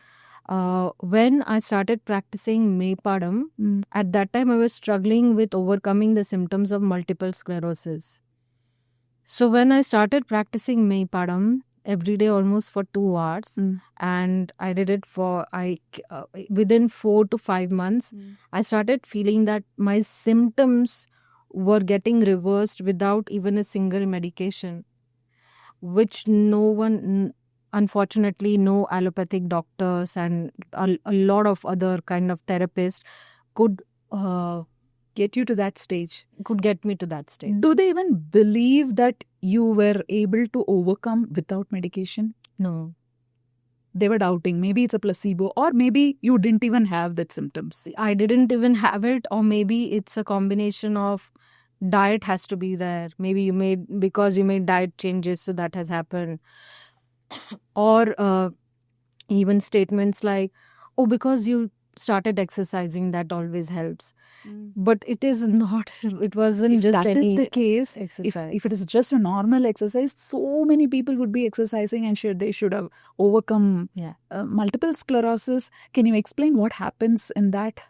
when I started practicing Meipadam, at that time I was struggling with overcoming the symptoms of multiple sclerosis. So when I started practicing Meipadam every day almost for 2 hours, and I did it for within 4 to 5 months, I started feeling that my symptoms were getting reversed without even a single medication, which no one, unfortunately, no allopathic doctors and a lot of other kind of therapists could get you to that stage. Could get me to that stage. Do they even believe that you were able to overcome without medication? No. They were doubting. Maybe it's a placebo, or maybe you didn't even have that symptoms. I didn't even have it, or maybe it's a combination of diet has to be there. Maybe because you made diet changes, so that has happened. Or even statements like, oh, because you started exercising, that always helps. But it is not, it wasn't if just that any is the case, exercise. If it is just a normal exercise, so many people would be exercising, and they should have overcome multiple sclerosis. Can you explain what happens in that?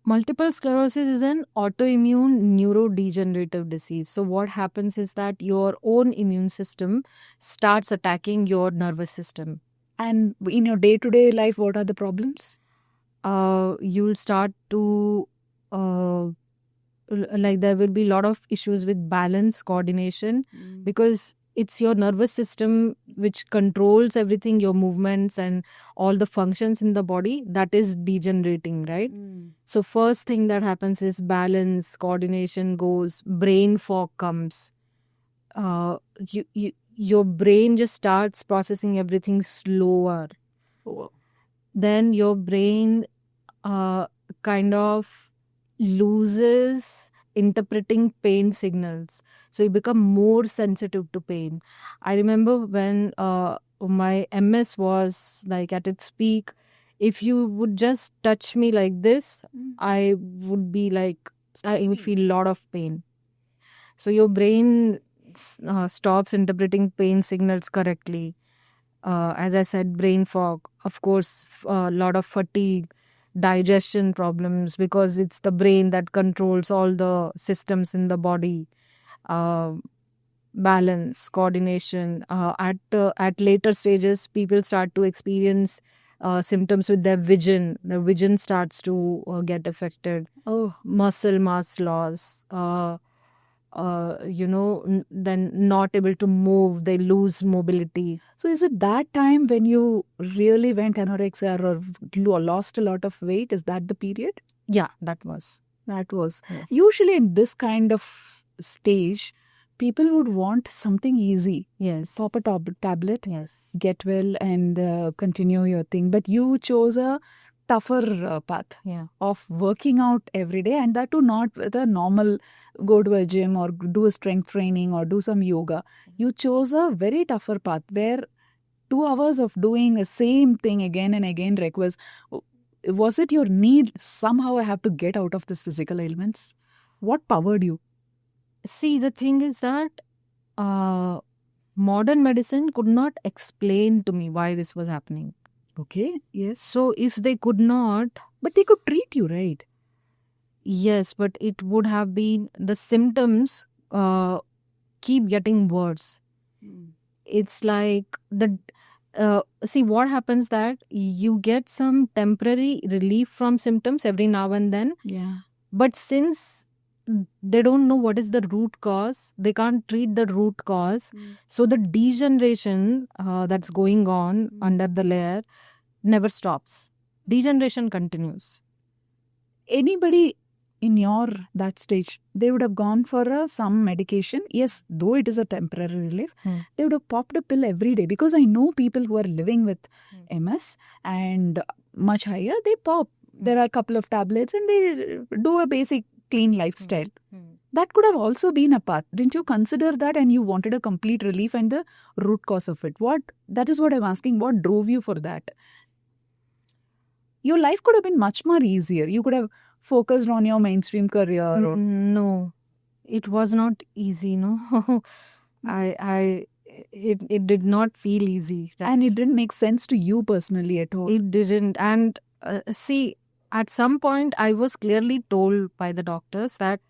Multiple sclerosis is an autoimmune neurodegenerative disease. So what happens is that your own immune system starts attacking your nervous system. And in your day-to-day life, what are the problems? You'll start to like there will be a lot of issues with balance, coordination, because it's your nervous system which controls everything, your movements and all the functions in the body, that is degenerating, right? So first thing that happens is balance, coordination goes, brain fog comes. Your brain just starts processing everything slower. Oh. Then your brain kind of loses interpreting pain signals. So you become more sensitive to pain. I remember when my MS was like at its peak, if you would just touch me like this, I would be like, I would feel a lot of pain. So your brain stops interpreting pain signals correctly. As I said, brain fog, of course, a lot of fatigue, digestion problems, because it's the brain that controls all the systems in the body. Balance, coordination. At later stages, people start to experience symptoms with their vision. Their vision starts to get affected. Muscle mass loss. Then not able to move, they lose mobility. So is it that time when you really went anorexia or lost a lot of weight? Is that the period? Yeah, that was. Yes. Usually in this kind of stage, people would want something easy. Yes. Pop a tablet, Yes. get well and continue your thing. But you chose a tougher path of working out every day, and that too not with a normal go to a gym or do a strength training or do some yoga. You chose a very tougher path where 2 hours of doing the same thing again and again requires. Was it your need? Somehow I have to get out of this physical ailments. What powered you? See, the thing is that modern medicine could not explain to me why this was happening. Okay, yes. So if they could not... But they could treat you, right? Yes, but it would have been... The symptoms keep getting worse. It's like... see, what happens that you get some temporary relief from symptoms every now and then. Yeah. But since they don't know what is the root cause, they can't treat the root cause. So the degeneration that's going on under the layer never stops. Degeneration continues. Anybody in that stage, they would have gone for some medication. Yes, though it is a temporary relief, they would have popped a pill every day, because I know people who are living with MS and much higher, they pop. There are a couple of tablets and they do a basic clean lifestyle. That could have also been a path. Didn't you consider that, and you wanted a complete relief and the root cause of it? That is what I'm asking. What drove you for that? Your life could have been much more easier. You could have focused on your mainstream career. No, it was not easy, no. It did not feel easy. And it didn't make sense to you personally at all. It didn't. And see, at some point, I was clearly told by the doctors that,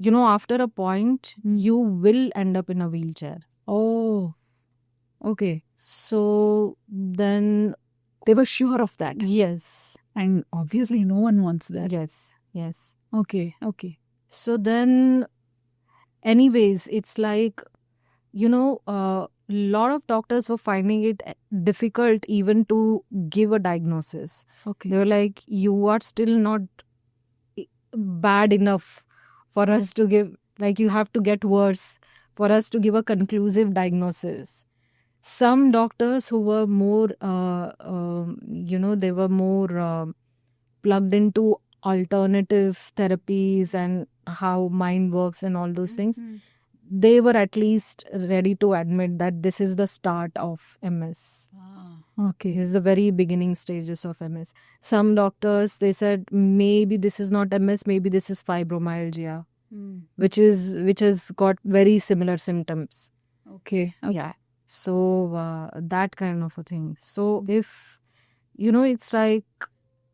after a point, you will end up in a wheelchair. Oh, okay. So then... They were sure of that. Yes. And obviously no one wants that. Yes. Okay. So then, anyways, it's like, a lot of doctors were finding it difficult even to give a diagnosis. Okay. They were like, you are still not bad enough for us to give, like you have to get worse for us to give a conclusive diagnosis. Some doctors who were more, they were more plugged into alternative therapies and how mind works and all those things, they were at least ready to admit that this is the start of MS. Okay. This is the very beginning stages of MS. Some doctors, they said, maybe this is not MS, maybe this is fibromyalgia, which has got very similar symptoms. Okay. Yeah. So that kind of a thing. So if, it's like,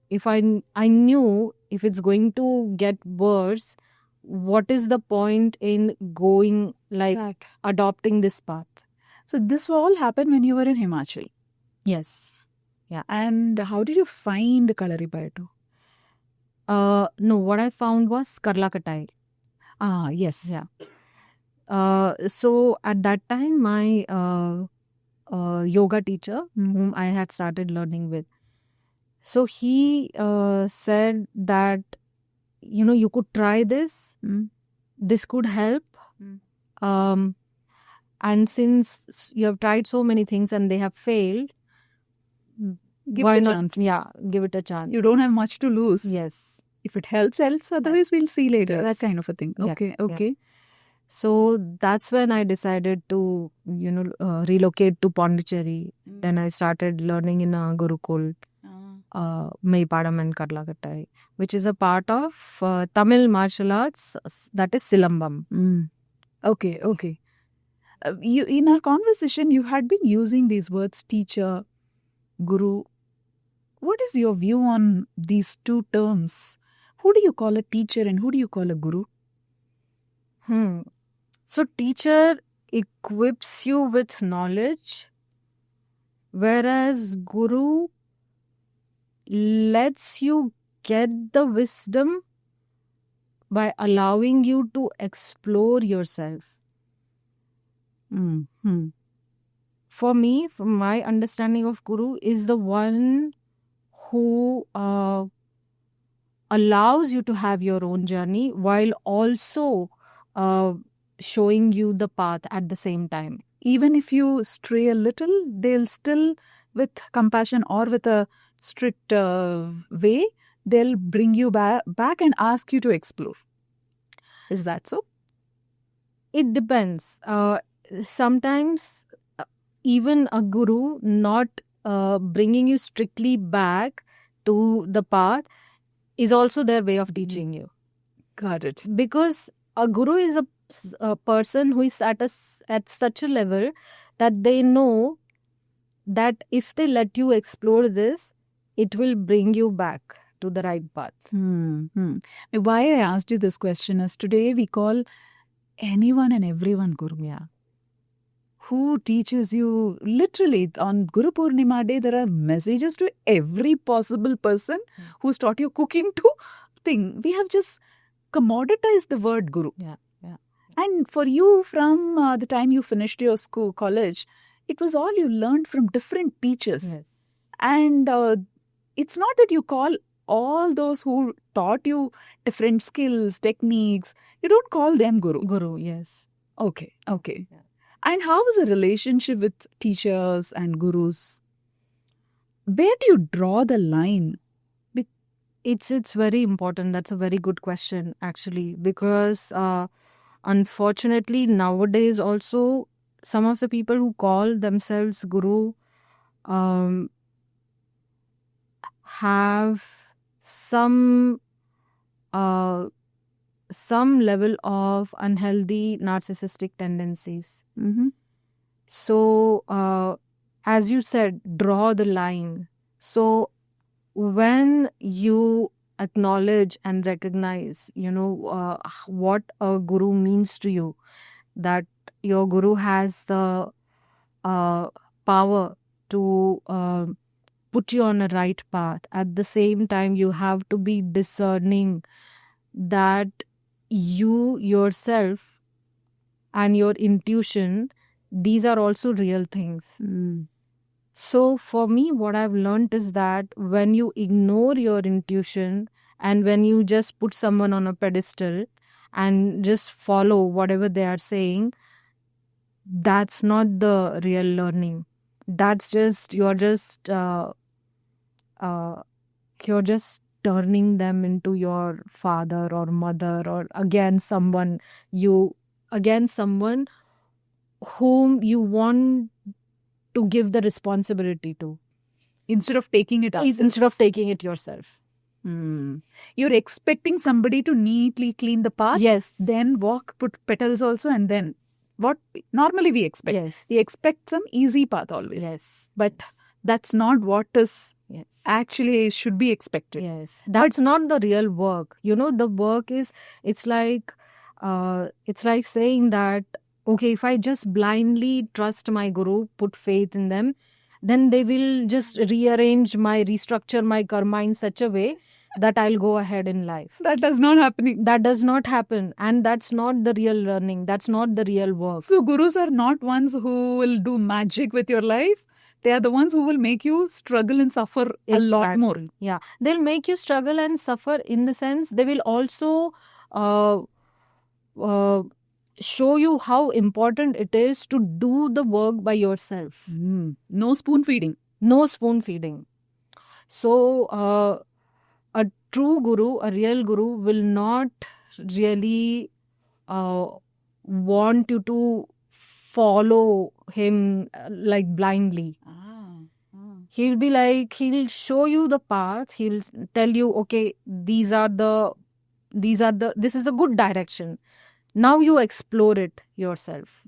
if I knew if it's going to get worse, what is the point in going adopting this path? So this all happened when you were in Himachal. Yes. Yeah. And how did you find Kalaripayattu? No, what I found was Karla Katai. Yes. Yeah. So at that time, my yoga teacher, Mm. whom I had started learning with, so he said that, you could try this. Mm. This could help. Mm. Um, and since you have tried so many things and they have failed, Give why it a not? chance. Yeah, give it a chance. You don't have much to lose. Yes. If it helps. Otherwise, we'll see later. That Yes. kind of a thing. Yeah, Okay, yeah. okay. So that's when I decided to, relocate to Pondicherry. Then I started learning in a Gurukul, Meipadam and Karlakattai, which is a part of Tamil martial arts, that is Silambam. Mm. Okay, okay. You in our conversation, you had been using these words, teacher, guru. What is your view on these two terms? Who do you call a teacher and who do you call a guru? So teacher equips you with knowledge, whereas guru lets you get the wisdom by allowing you to explore yourself. Mm-hmm. For me, from my understanding of guru, is the one who allows you to have your own journey while also showing you the path at the same time. Even if you stray a little, they'll still, with compassion or with a strict way, they'll bring you back and ask you to explore. Is that so? It depends. Sometimes even a guru not bringing you strictly back to the path is also their way of teaching you. Got it. Because a guru is a person who is at such a level that they know that if they let you explore this, it will bring you back to the right path. Why I asked you this question is today we call anyone and everyone guru. Yeah. Who teaches you literally on Guru Purnima day, there are messages to every possible person who's taught you cooking to thing. We have just commoditized the word guru. Yeah. And for you, from the time you finished your school, college, it was all you learned from different teachers. Yes. And it's not that you call all those who taught you different skills, techniques, you don't call them guru. Guru, yes. Okay. Yeah. And how was the relationship with teachers and gurus? Where do you draw the line? It's very important. That's a very good question, actually, because unfortunately nowadays also some of the people who call themselves guru have some level of unhealthy narcissistic tendencies. Mm-hmm. So as you said, draw the line. So when you acknowledge and recognize, what a guru means to you, that your guru has the power to put you on a right path. At the same time, you have to be discerning that you yourself and your intuition, these are also real things. So for me, what I've learned is that when you ignore your intuition and when you just put someone on a pedestal and just follow whatever they are saying, that's not the real learning. That's just, you're just turning them into your father or mother, or again someone whom you want to give the responsibility to, instead of taking it yourself. You're expecting somebody to neatly clean the path, Yes. then put petals also, and then what normally we expect. Yes. We expect some easy path always. Yes. But that's not what is actually should be expected. Yes. That's not the real work. The work is, it's like saying that, okay, if I just blindly trust my guru, put faith in them, then they will just restructure my karma in such a way that I'll go ahead in life. That does not happening. That does not happen, and that's not the real learning. That's not the real work. So gurus are not ones who will do magic with your life. They are the ones who will make you struggle and suffer a lot more. Yeah, they'll make you struggle and suffer in the sense they will also show you how important it is to do the work by yourself. No spoon feeding. No spoon feeding. So a true guru, a real guru will not really want you to follow him like blindly. He'll be like, he'll show you the path. He'll tell you, okay, this is a good direction. Now you explore it yourself.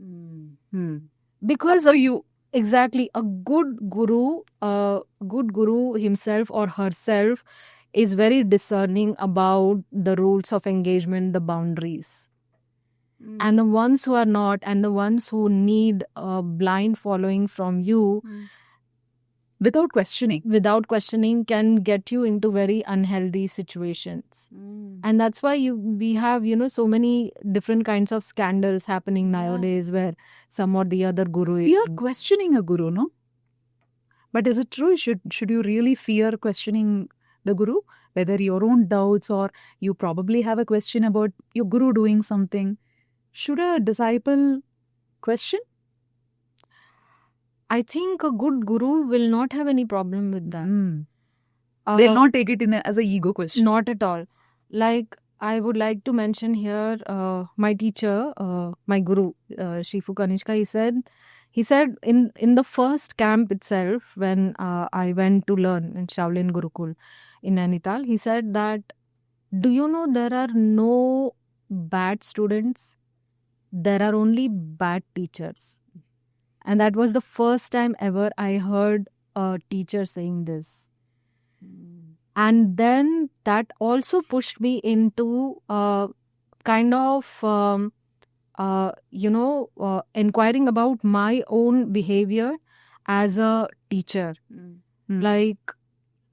Because exactly, a good guru himself or herself is very discerning about the rules of engagement, the boundaries. And the ones who are not, and the ones who need a blind following from you, without questioning can get you into very unhealthy situations. And that's why we have so many different kinds of scandals happening nowadays where some or the other guru is. Fear questioning a guru, no? But is it true? Should you really fear questioning the guru? Whether your own doubts or you probably have a question about your guru doing something. Should a disciple question? I think a good guru will not have any problem with that. They'll not take it as an ego question. Not at all. Like, I would like to mention here, my teacher, my guru, Shifu Kanishka, he said in the first camp itself, when I went to learn in Shaolin Gurukul in Nainital, he said that, do you know there are no bad students? There are only bad teachers. And that was the first time ever I heard a teacher saying this. And then that also pushed me into kind of, inquiring about my own behavior as a teacher. Like,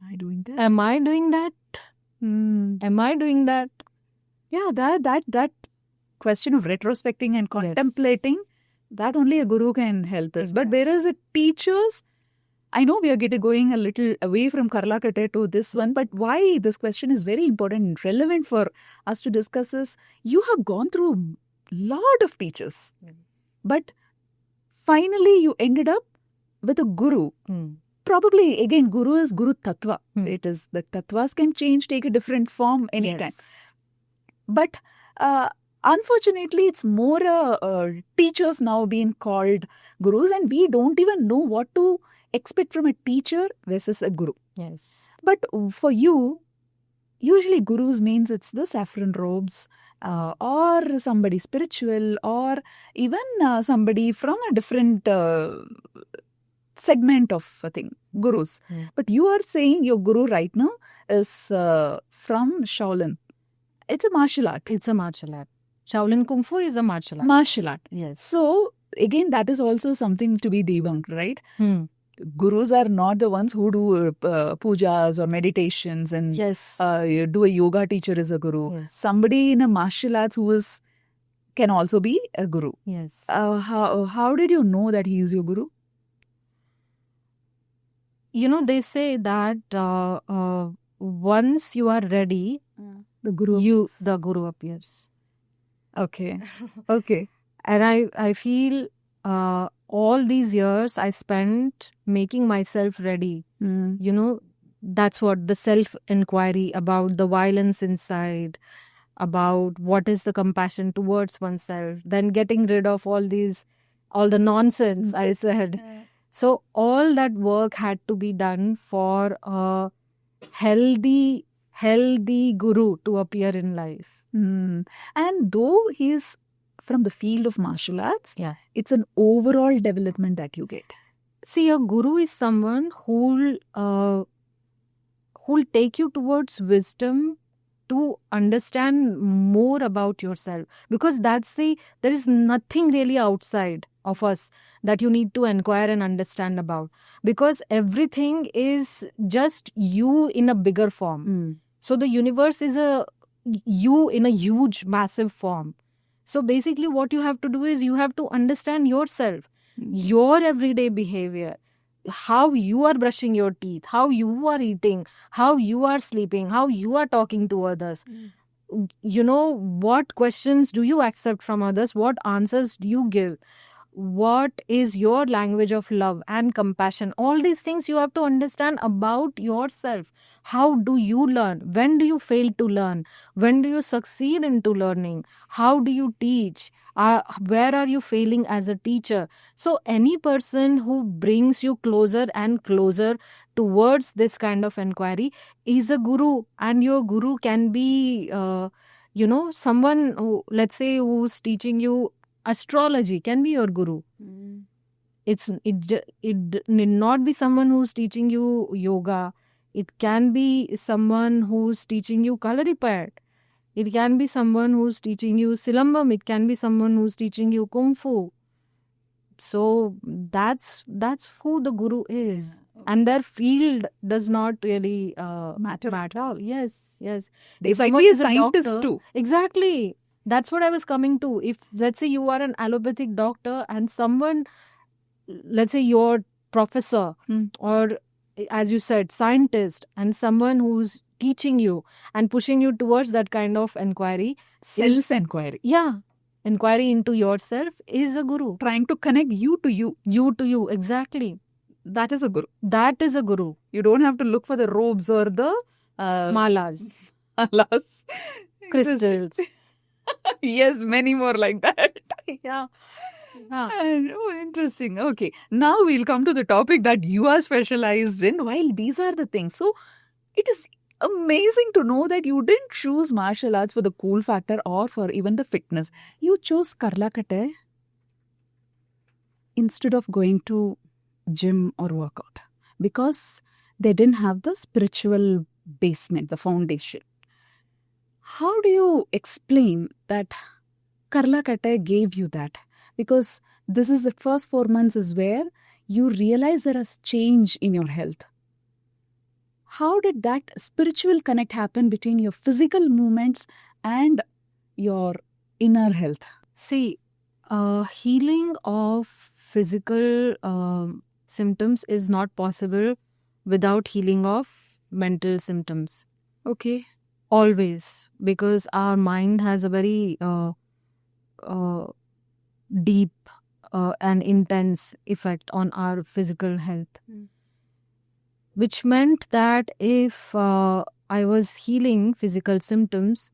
am I doing that? Am I doing that? Am I doing that? Yeah, that question of retrospecting and contemplating, that only a guru can help us. But whereas the teachers, I know we are going a little away from Karlakate to this one, but why this question is very important and relevant for us to discuss is, you have gone through a lot of teachers. But finally you ended up with a guru. Probably, again, guru is Guru Tattva. It is, the Tattvas can change, take a different form anytime. But unfortunately, it's more teachers now being called gurus, and we don't even know what to expect from a teacher versus a guru. Yes. But for you, usually gurus means it's the saffron robes, or somebody spiritual, or even somebody from a different segment of a thing, gurus. But you are saying your guru right now is from Shaolin. It's a martial art. It's a martial art. Shaolin Kung Fu is a martial art. Martial art. Yes. So, again, that is also something to be debunked, right? Gurus are not the ones who do pujas or meditations and do a yoga teacher is a guru. Somebody in a martial arts who can also be a guru. Yes. How did you know that he is your guru? They say that once you are ready, the guru appears. Okay. Okay. And I feel all these years I spent making myself ready. That's what the self-inquiry about the violence inside, about what is the compassion towards oneself, then getting rid of all the nonsense I said. So all that work had to be done for a healthy guru to appear in life. And though he's from the field of martial arts, it's an overall development that you get. See, a guru is someone who'll take you towards wisdom to understand more about yourself, because there is nothing really outside of us that you need to inquire and understand about, because everything is just you in a bigger form. So the universe is you in a huge, massive form. So basically, what you have to do is you have to understand yourself, your everyday behavior, how you are brushing your teeth, how you are eating, how you are sleeping, how you are talking to others. You know, what questions do you accept from others? What answers do you give? What is your language of love and compassion? All these things you have to understand about yourself. How do you learn? When do you fail to learn? When do you succeed into learning? How do you teach? Where are you failing as a teacher? So any person who brings you closer and closer towards this kind of inquiry is a guru. And your guru can be someone who, let's say, who's teaching you astrology, can be your guru. It need not be someone who's teaching you yoga. It can be someone who's teaching you Kalaripayat. It can be someone who's teaching you Silambam. It can be someone who's teaching you Kung Fu. So that's who the guru is. And their field does not really Matter. at all. Yes. They If might someone be a is scientist doctor- too. Exactly. That's what I was coming to. If, let's say, you are an allopathic doctor and someone, let's say, your professor or, as you said, scientist, and someone who's teaching you and pushing you towards that kind of inquiry, Self-inquiry. inquiry into yourself is a guru. Trying to connect you to you. You to you, exactly. That is a guru. That is a guru. You don't have to look for the robes or the Malas, malas. crystals. Yes, many more like that. Yeah. And, interesting. Okay. Now we'll come to the topic that you are specialized in. While these are the things. So it is amazing to know that you didn't choose martial arts for the cool factor or for even the fitness. You chose Karla Kate instead of going to gym or workout because they didn't have the spiritual basement, the foundation. How do you explain that Karla Kate gave you that? Because this is the first 4 months is where you realize there is change in your health. How did that spiritual connect happen between your physical movements and your inner health? See, healing of physical symptoms is not possible without healing of mental symptoms. Okay. Always, because our mind has a very deep and intense effect on our physical health. Which meant that if I was healing physical symptoms,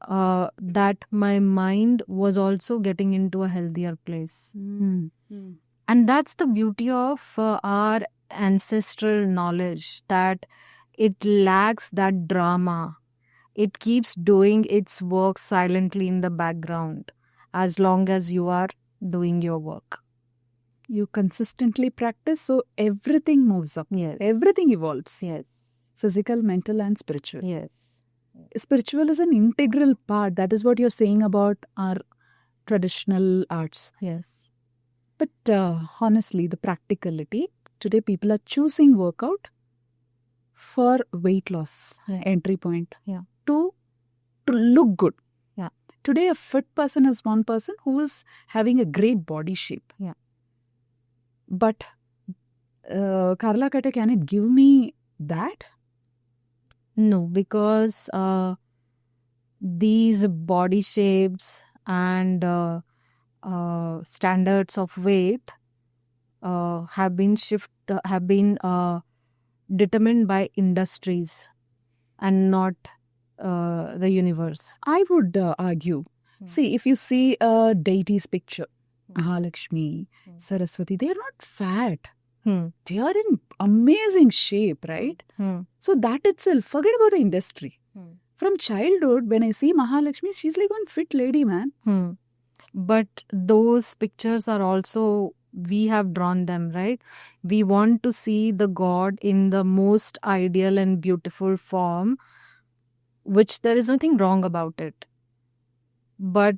that my mind was also getting into a healthier place. And that's the beauty of our ancestral knowledge, that it lacks that drama. It keeps doing its work silently in the background as long as you are doing your work. You consistently practice, so everything moves up. Yes. Everything evolves. Yes. Physical, mental, and spiritual. Yes. Spiritual is an integral part. That is what you're saying about our traditional arts. Yes. But honestly, the practicality, today people are choosing workout for weight loss, entry point, to look good. Yeah. Today, a fit person is one person who is having a great body shape. Yeah. But Karla Kate, can it give me that? No, because these body shapes and standards of weight have been determined by industries and not the universe. I would argue. See, if you see a deity's picture, Mahalakshmi, Saraswati, they are not fat. They are in amazing shape, right? So that itself, forget about the industry. From childhood, when I see Mahalakshmi, she's like one fit lady, man. But those pictures are also, we have drawn them, right? We want to see the God in the most ideal and beautiful form, which there is nothing wrong about it. But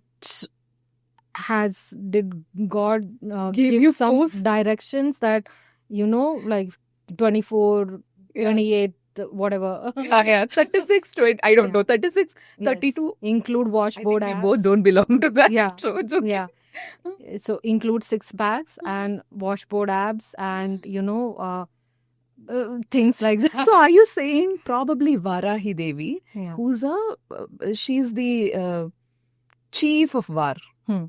did God give you some pose? directions that, like 24, 28, whatever. Yeah, 36, 20, I don't Yeah. know, 36, Yes. 32. Include I think washboard we abs. both don't belong to that. Yeah. So it's okay. Yeah. So include six packs and washboard abs and things like that. So are you saying probably Varahi Devi, Yeah. who's she's the chief of Var. Hmm.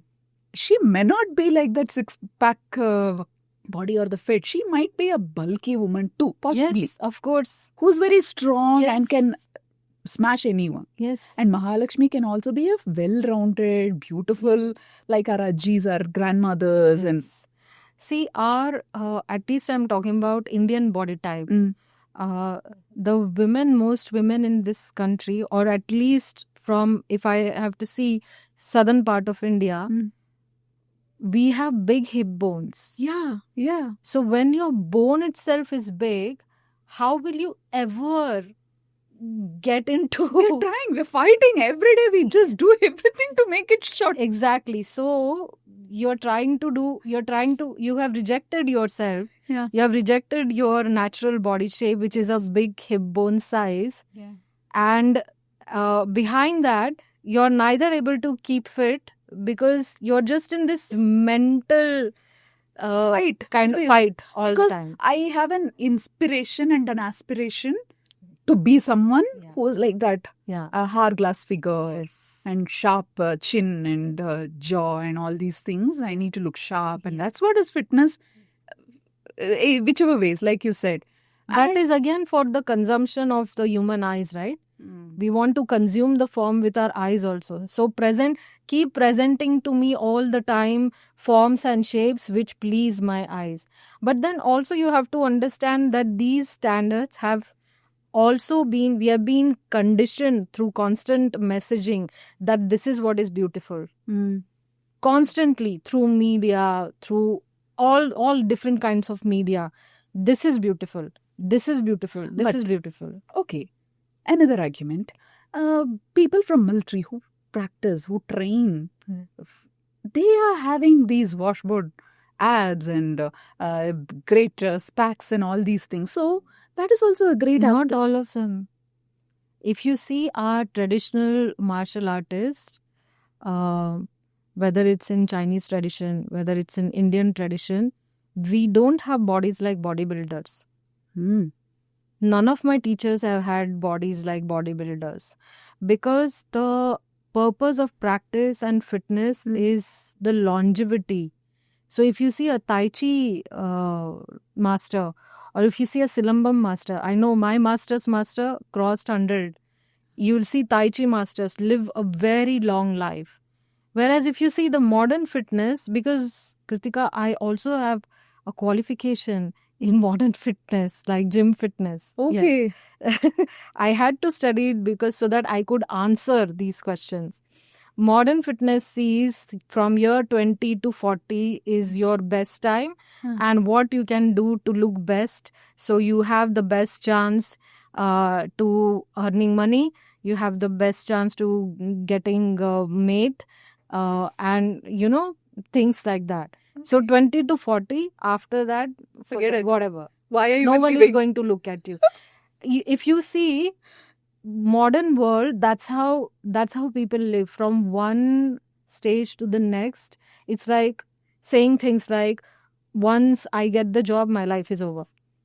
She may not be like that six-pack body or the fit. She might be a bulky woman too, possibly. Yes, of course. Who's very strong Yes. and can smash anyone. Yes. And Mahalakshmi can also be a well-rounded, beautiful, like our ajis, our grandmothers, and Yes. See, our at least I'm talking about Indian body type. The women, most women in this country, or at least from, if I have to see, southern part of India, we have big hip bones. yeah. So when your bone itself is big, how will you ever get into? We're trying. We're fighting every day. We just do everything to make it short. Exactly. So you have rejected yourself. Yeah. You have rejected your natural body shape, which is a big hip bone size. Yeah. And behind that, you're neither able to keep fit because you're just in this mental Fight. kind of Yes. fight all Because the time. I have an inspiration and an aspiration to be someone Yeah. who is like that, Yeah. a hourglass figure and sharp chin and jaw and all these things. I need to look sharp, and that's what is fitness. Whichever ways, like you said. That is again for the consumption of the human eyes, right? We want to consume the form with our eyes also. So keep presenting to me all the time forms and shapes which please my eyes. But then also you have to understand that these standards have also we have been conditioned through constant messaging that this is what is beautiful. Constantly through media, through all different kinds of media. This is beautiful. This is beautiful. This is beautiful. Okay. Another argument. People from military who practice, who train, they are having these washboard ads and great specs and all these things. So that is also a great Not aspect. all of them. If you see our traditional martial artists, whether it's in Chinese tradition, whether it's in Indian tradition, we don't have bodies like bodybuilders. None of my teachers have had bodies like bodybuilders because the purpose of practice and fitness is the longevity. So if you see a Tai Chi master or if you see a Silambam master, I know my master's master crossed 100. You'll see Tai Chi masters live a very long life. Whereas if you see the modern fitness, because Kritika, I also have a qualification in modern fitness, like gym fitness. Okay. Yes. I had to study it because so that I could answer these questions. Modern fitness sees from year 20 to 40 is your best time and what you can do to look best. So you have the best chance to earning money. You have the best chance to getting a mate and, things like that. So 20 to 40, after that, Forget it. whatever. Why are you No even one is living? going to look at you. If you see modern world, that's how people live from one stage to the next. It's like saying things like, once I get the job, my life is over.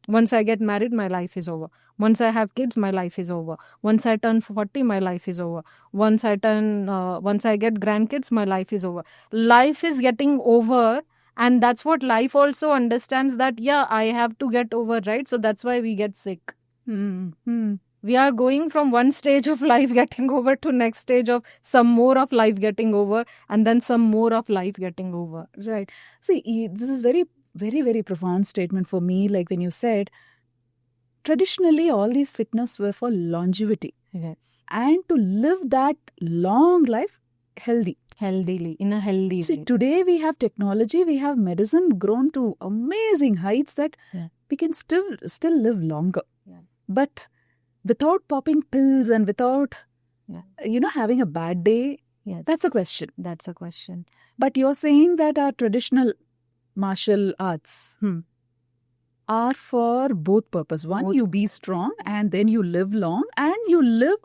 Once I get married, my life is over. Once I have kids, my life is over. Once I turn 40, my life is over. Once I get grandkids, my life is over. Life is getting over. And that's what life also understands, that, yeah, I have to get over, right? So that's why we get sick. We are going from one stage of life getting over to next stage of some more of life getting over and then some more of life getting over. Right. See, this is very, very, very profound statement for me. Like when you said, traditionally all these fitness were for longevity. Yes. And to live that long life Healthily, in a healthy See, way. today we have technology, we have medicine grown to amazing heights that we can still live longer. Yeah. But without popping pills and without, having a bad day, Yes. that's a question. That's a question. But you're saying that our traditional martial arts, are for both purpose. One, Both. you be strong and then you live long, and you live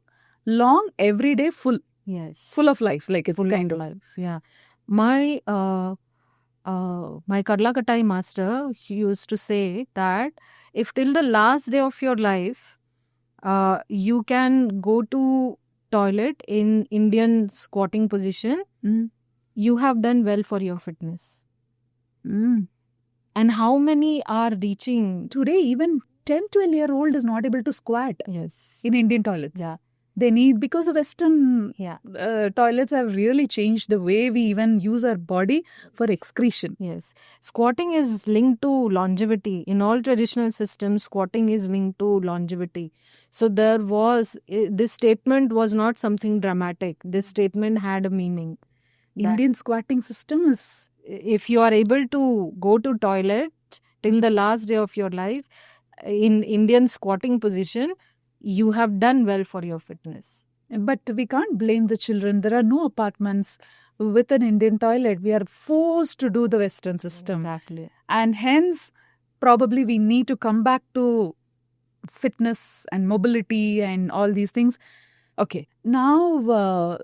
long every day full Yes. of life. Like it's Full kind of of life. Yeah. My my Karlakatai master, he used to say that if till the last day of your life, you can go to toilet in Indian squatting position, Mm. you have done well for your fitness. Mm. And how many are reaching? Today, even 10-12-year-old is not able to squat Yes. in Indian toilets. Yeah. They need, because the Western Yeah. toilets have really changed the way we even use our body for excretion. Yes. Squatting is linked to longevity. In all traditional systems, squatting is linked to longevity. So there was, this statement was not something dramatic. This statement had a meaning. That Indian squatting system is if you are able to go to toilet till the last day of your life in Indian squatting position, you have done well for your fitness. But we can't blame the children. There are no apartments with an Indian toilet. We are forced to do the Western system. Exactly. And hence, probably we need to come back to fitness and mobility and all these things. Okay, now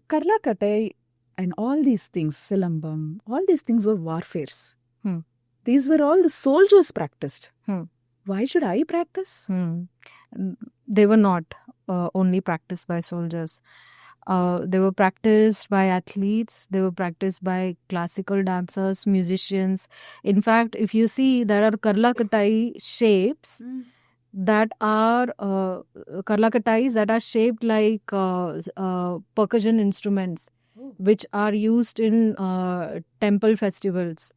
Karlakatai and all these things, Silambam, all these things were warfares. Hmm. These were all the soldiers practiced. Hmm. Why should I practice? They were not only practiced by soldiers. They were practiced by athletes. They were practiced by classical dancers, musicians. In fact, if you see, there are Karlakatai shapes that are Karlakatais that are shaped like percussion instruments, which are used in temple festivals.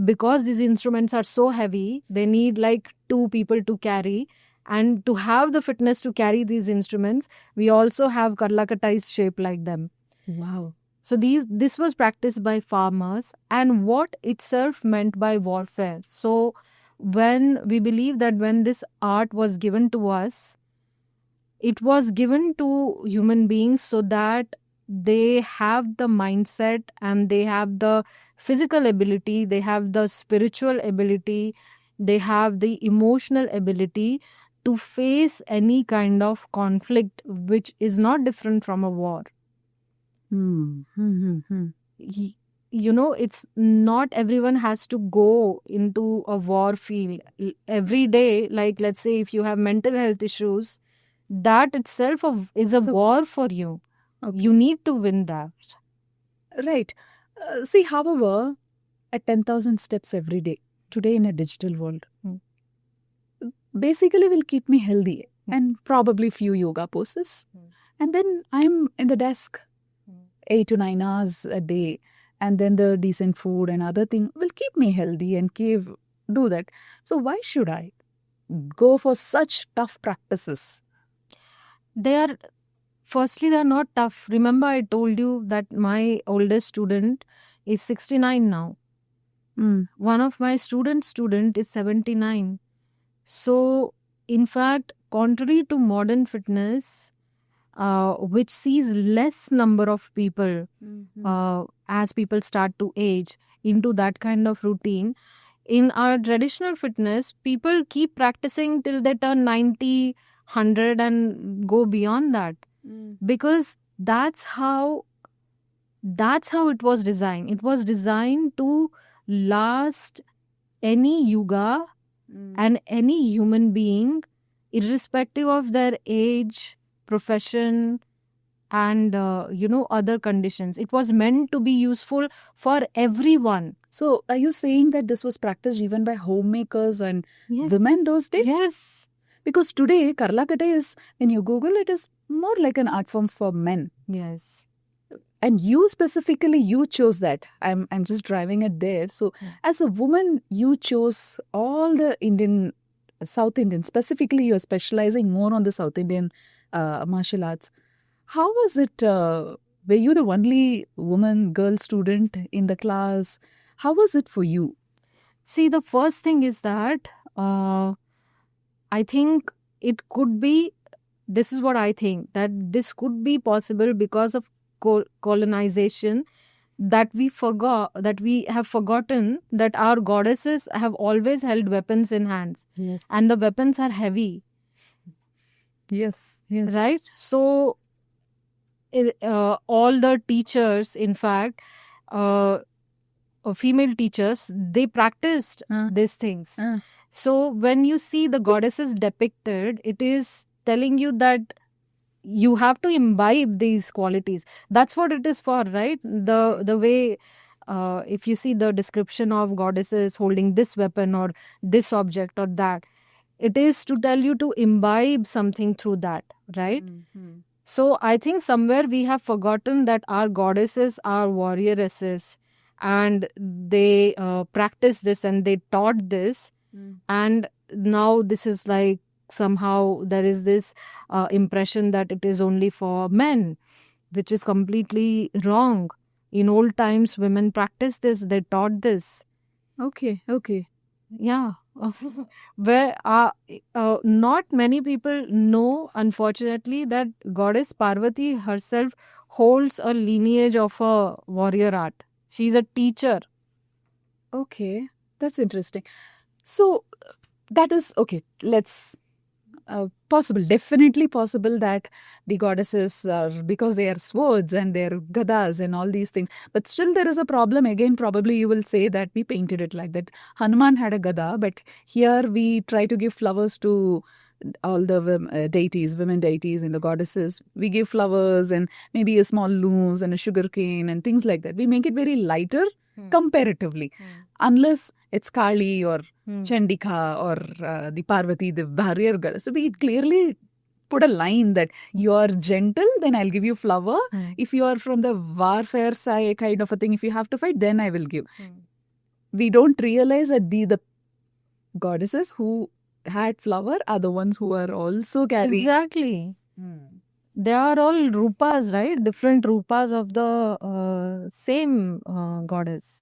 Because these instruments are so heavy, they need like two people to carry. And to have the fitness to carry these instruments, we also have Karlakatais shaped like them. Wow. So this was practiced by farmers, and what itself meant by warfare. So when we believe that when this art was given to us, it was given to human beings so that they have the mindset and they have the physical ability, they have the spiritual ability, they have the emotional ability to face any kind of conflict which is not different from a war. You know, it's not everyone has to go into a war field every day. Like, let's say if you have mental health issues, that itself is a war for you. Okay. You need to win that. Right. See, however, at 10,000 steps every day, today in a digital world, basically will keep me healthy and probably few yoga poses. And then I'm in the desk 8 to 9 hours a day. And then the decent food and other thing will keep me healthy and do that. So why should I go for such tough practices? Firstly, they're not tough. Remember, I told you that my oldest student is 69 now. One of my student is 79. So, in fact, contrary to modern fitness, which sees less number of people as people start to age into that kind of routine, in our traditional fitness, people keep practicing till they turn 90, 100 and go beyond that. Because that's how it was designed. It was designed to last any yuga and any human being, irrespective of their age, profession, and other conditions. It was meant to be useful for everyone. So are you saying that this was practiced even by homemakers and Yes. women those days? Yes. Because today, Karlakatai is, when you Google, it is more like an art form for men. Yes. And you specifically, you chose that. I'm just driving it there. So as a woman, you chose all the Indian, South Indian, specifically you're specializing more on the South Indian martial arts. How was it? Were you the only girl student in the class? How was it for you? See, the first thing is that I think it could be, this is what I think, that this could be possible because of colonization, that we have forgotten that our goddesses have always held weapons in hands, Yes. and the weapons are heavy, Yes. Yes. right? So all the teachers, in fact, female teachers, they practiced these things. So when you see the goddesses depicted, it is telling you that you have to imbibe these qualities. That's what it is for, right? The way, if you see the description of goddesses holding this weapon or this object or that, it is to tell you to imbibe something through that, right? So I think somewhere we have forgotten that our goddesses are warrioresses, and they practice this and they taught this. And now this is like, somehow there is this impression that it is only for men, which is completely wrong. In old times, women practiced this, they taught this. Okay. Okay. Yeah. Where not many people know, unfortunately, that goddess Parvati herself holds a lineage of a warrior art. She's a teacher. Okay. That's interesting. So that is okay. Let's possible, definitely possible that the goddesses are, because they are swords and they're gadas and all these things. But still, there is a problem. Again, probably you will say that we painted it like that. Hanuman had a gada, but here we try to give flowers to all the deities, women deities, and the goddesses. We give flowers and maybe a small loose and a sugar cane and things like that. We make it very lighter comparatively, unless it's Kali or Chandika or the Parvati, the barrier goddess. So we clearly put a line that you are gentle, then I'll give you flower. If you are from the warfare side kind of a thing, if you have to fight, then I will give. We don't realize that the goddesses who had flower are the ones who are also carrying. Exactly. They are all rupas, right? Different rupas of the same goddess.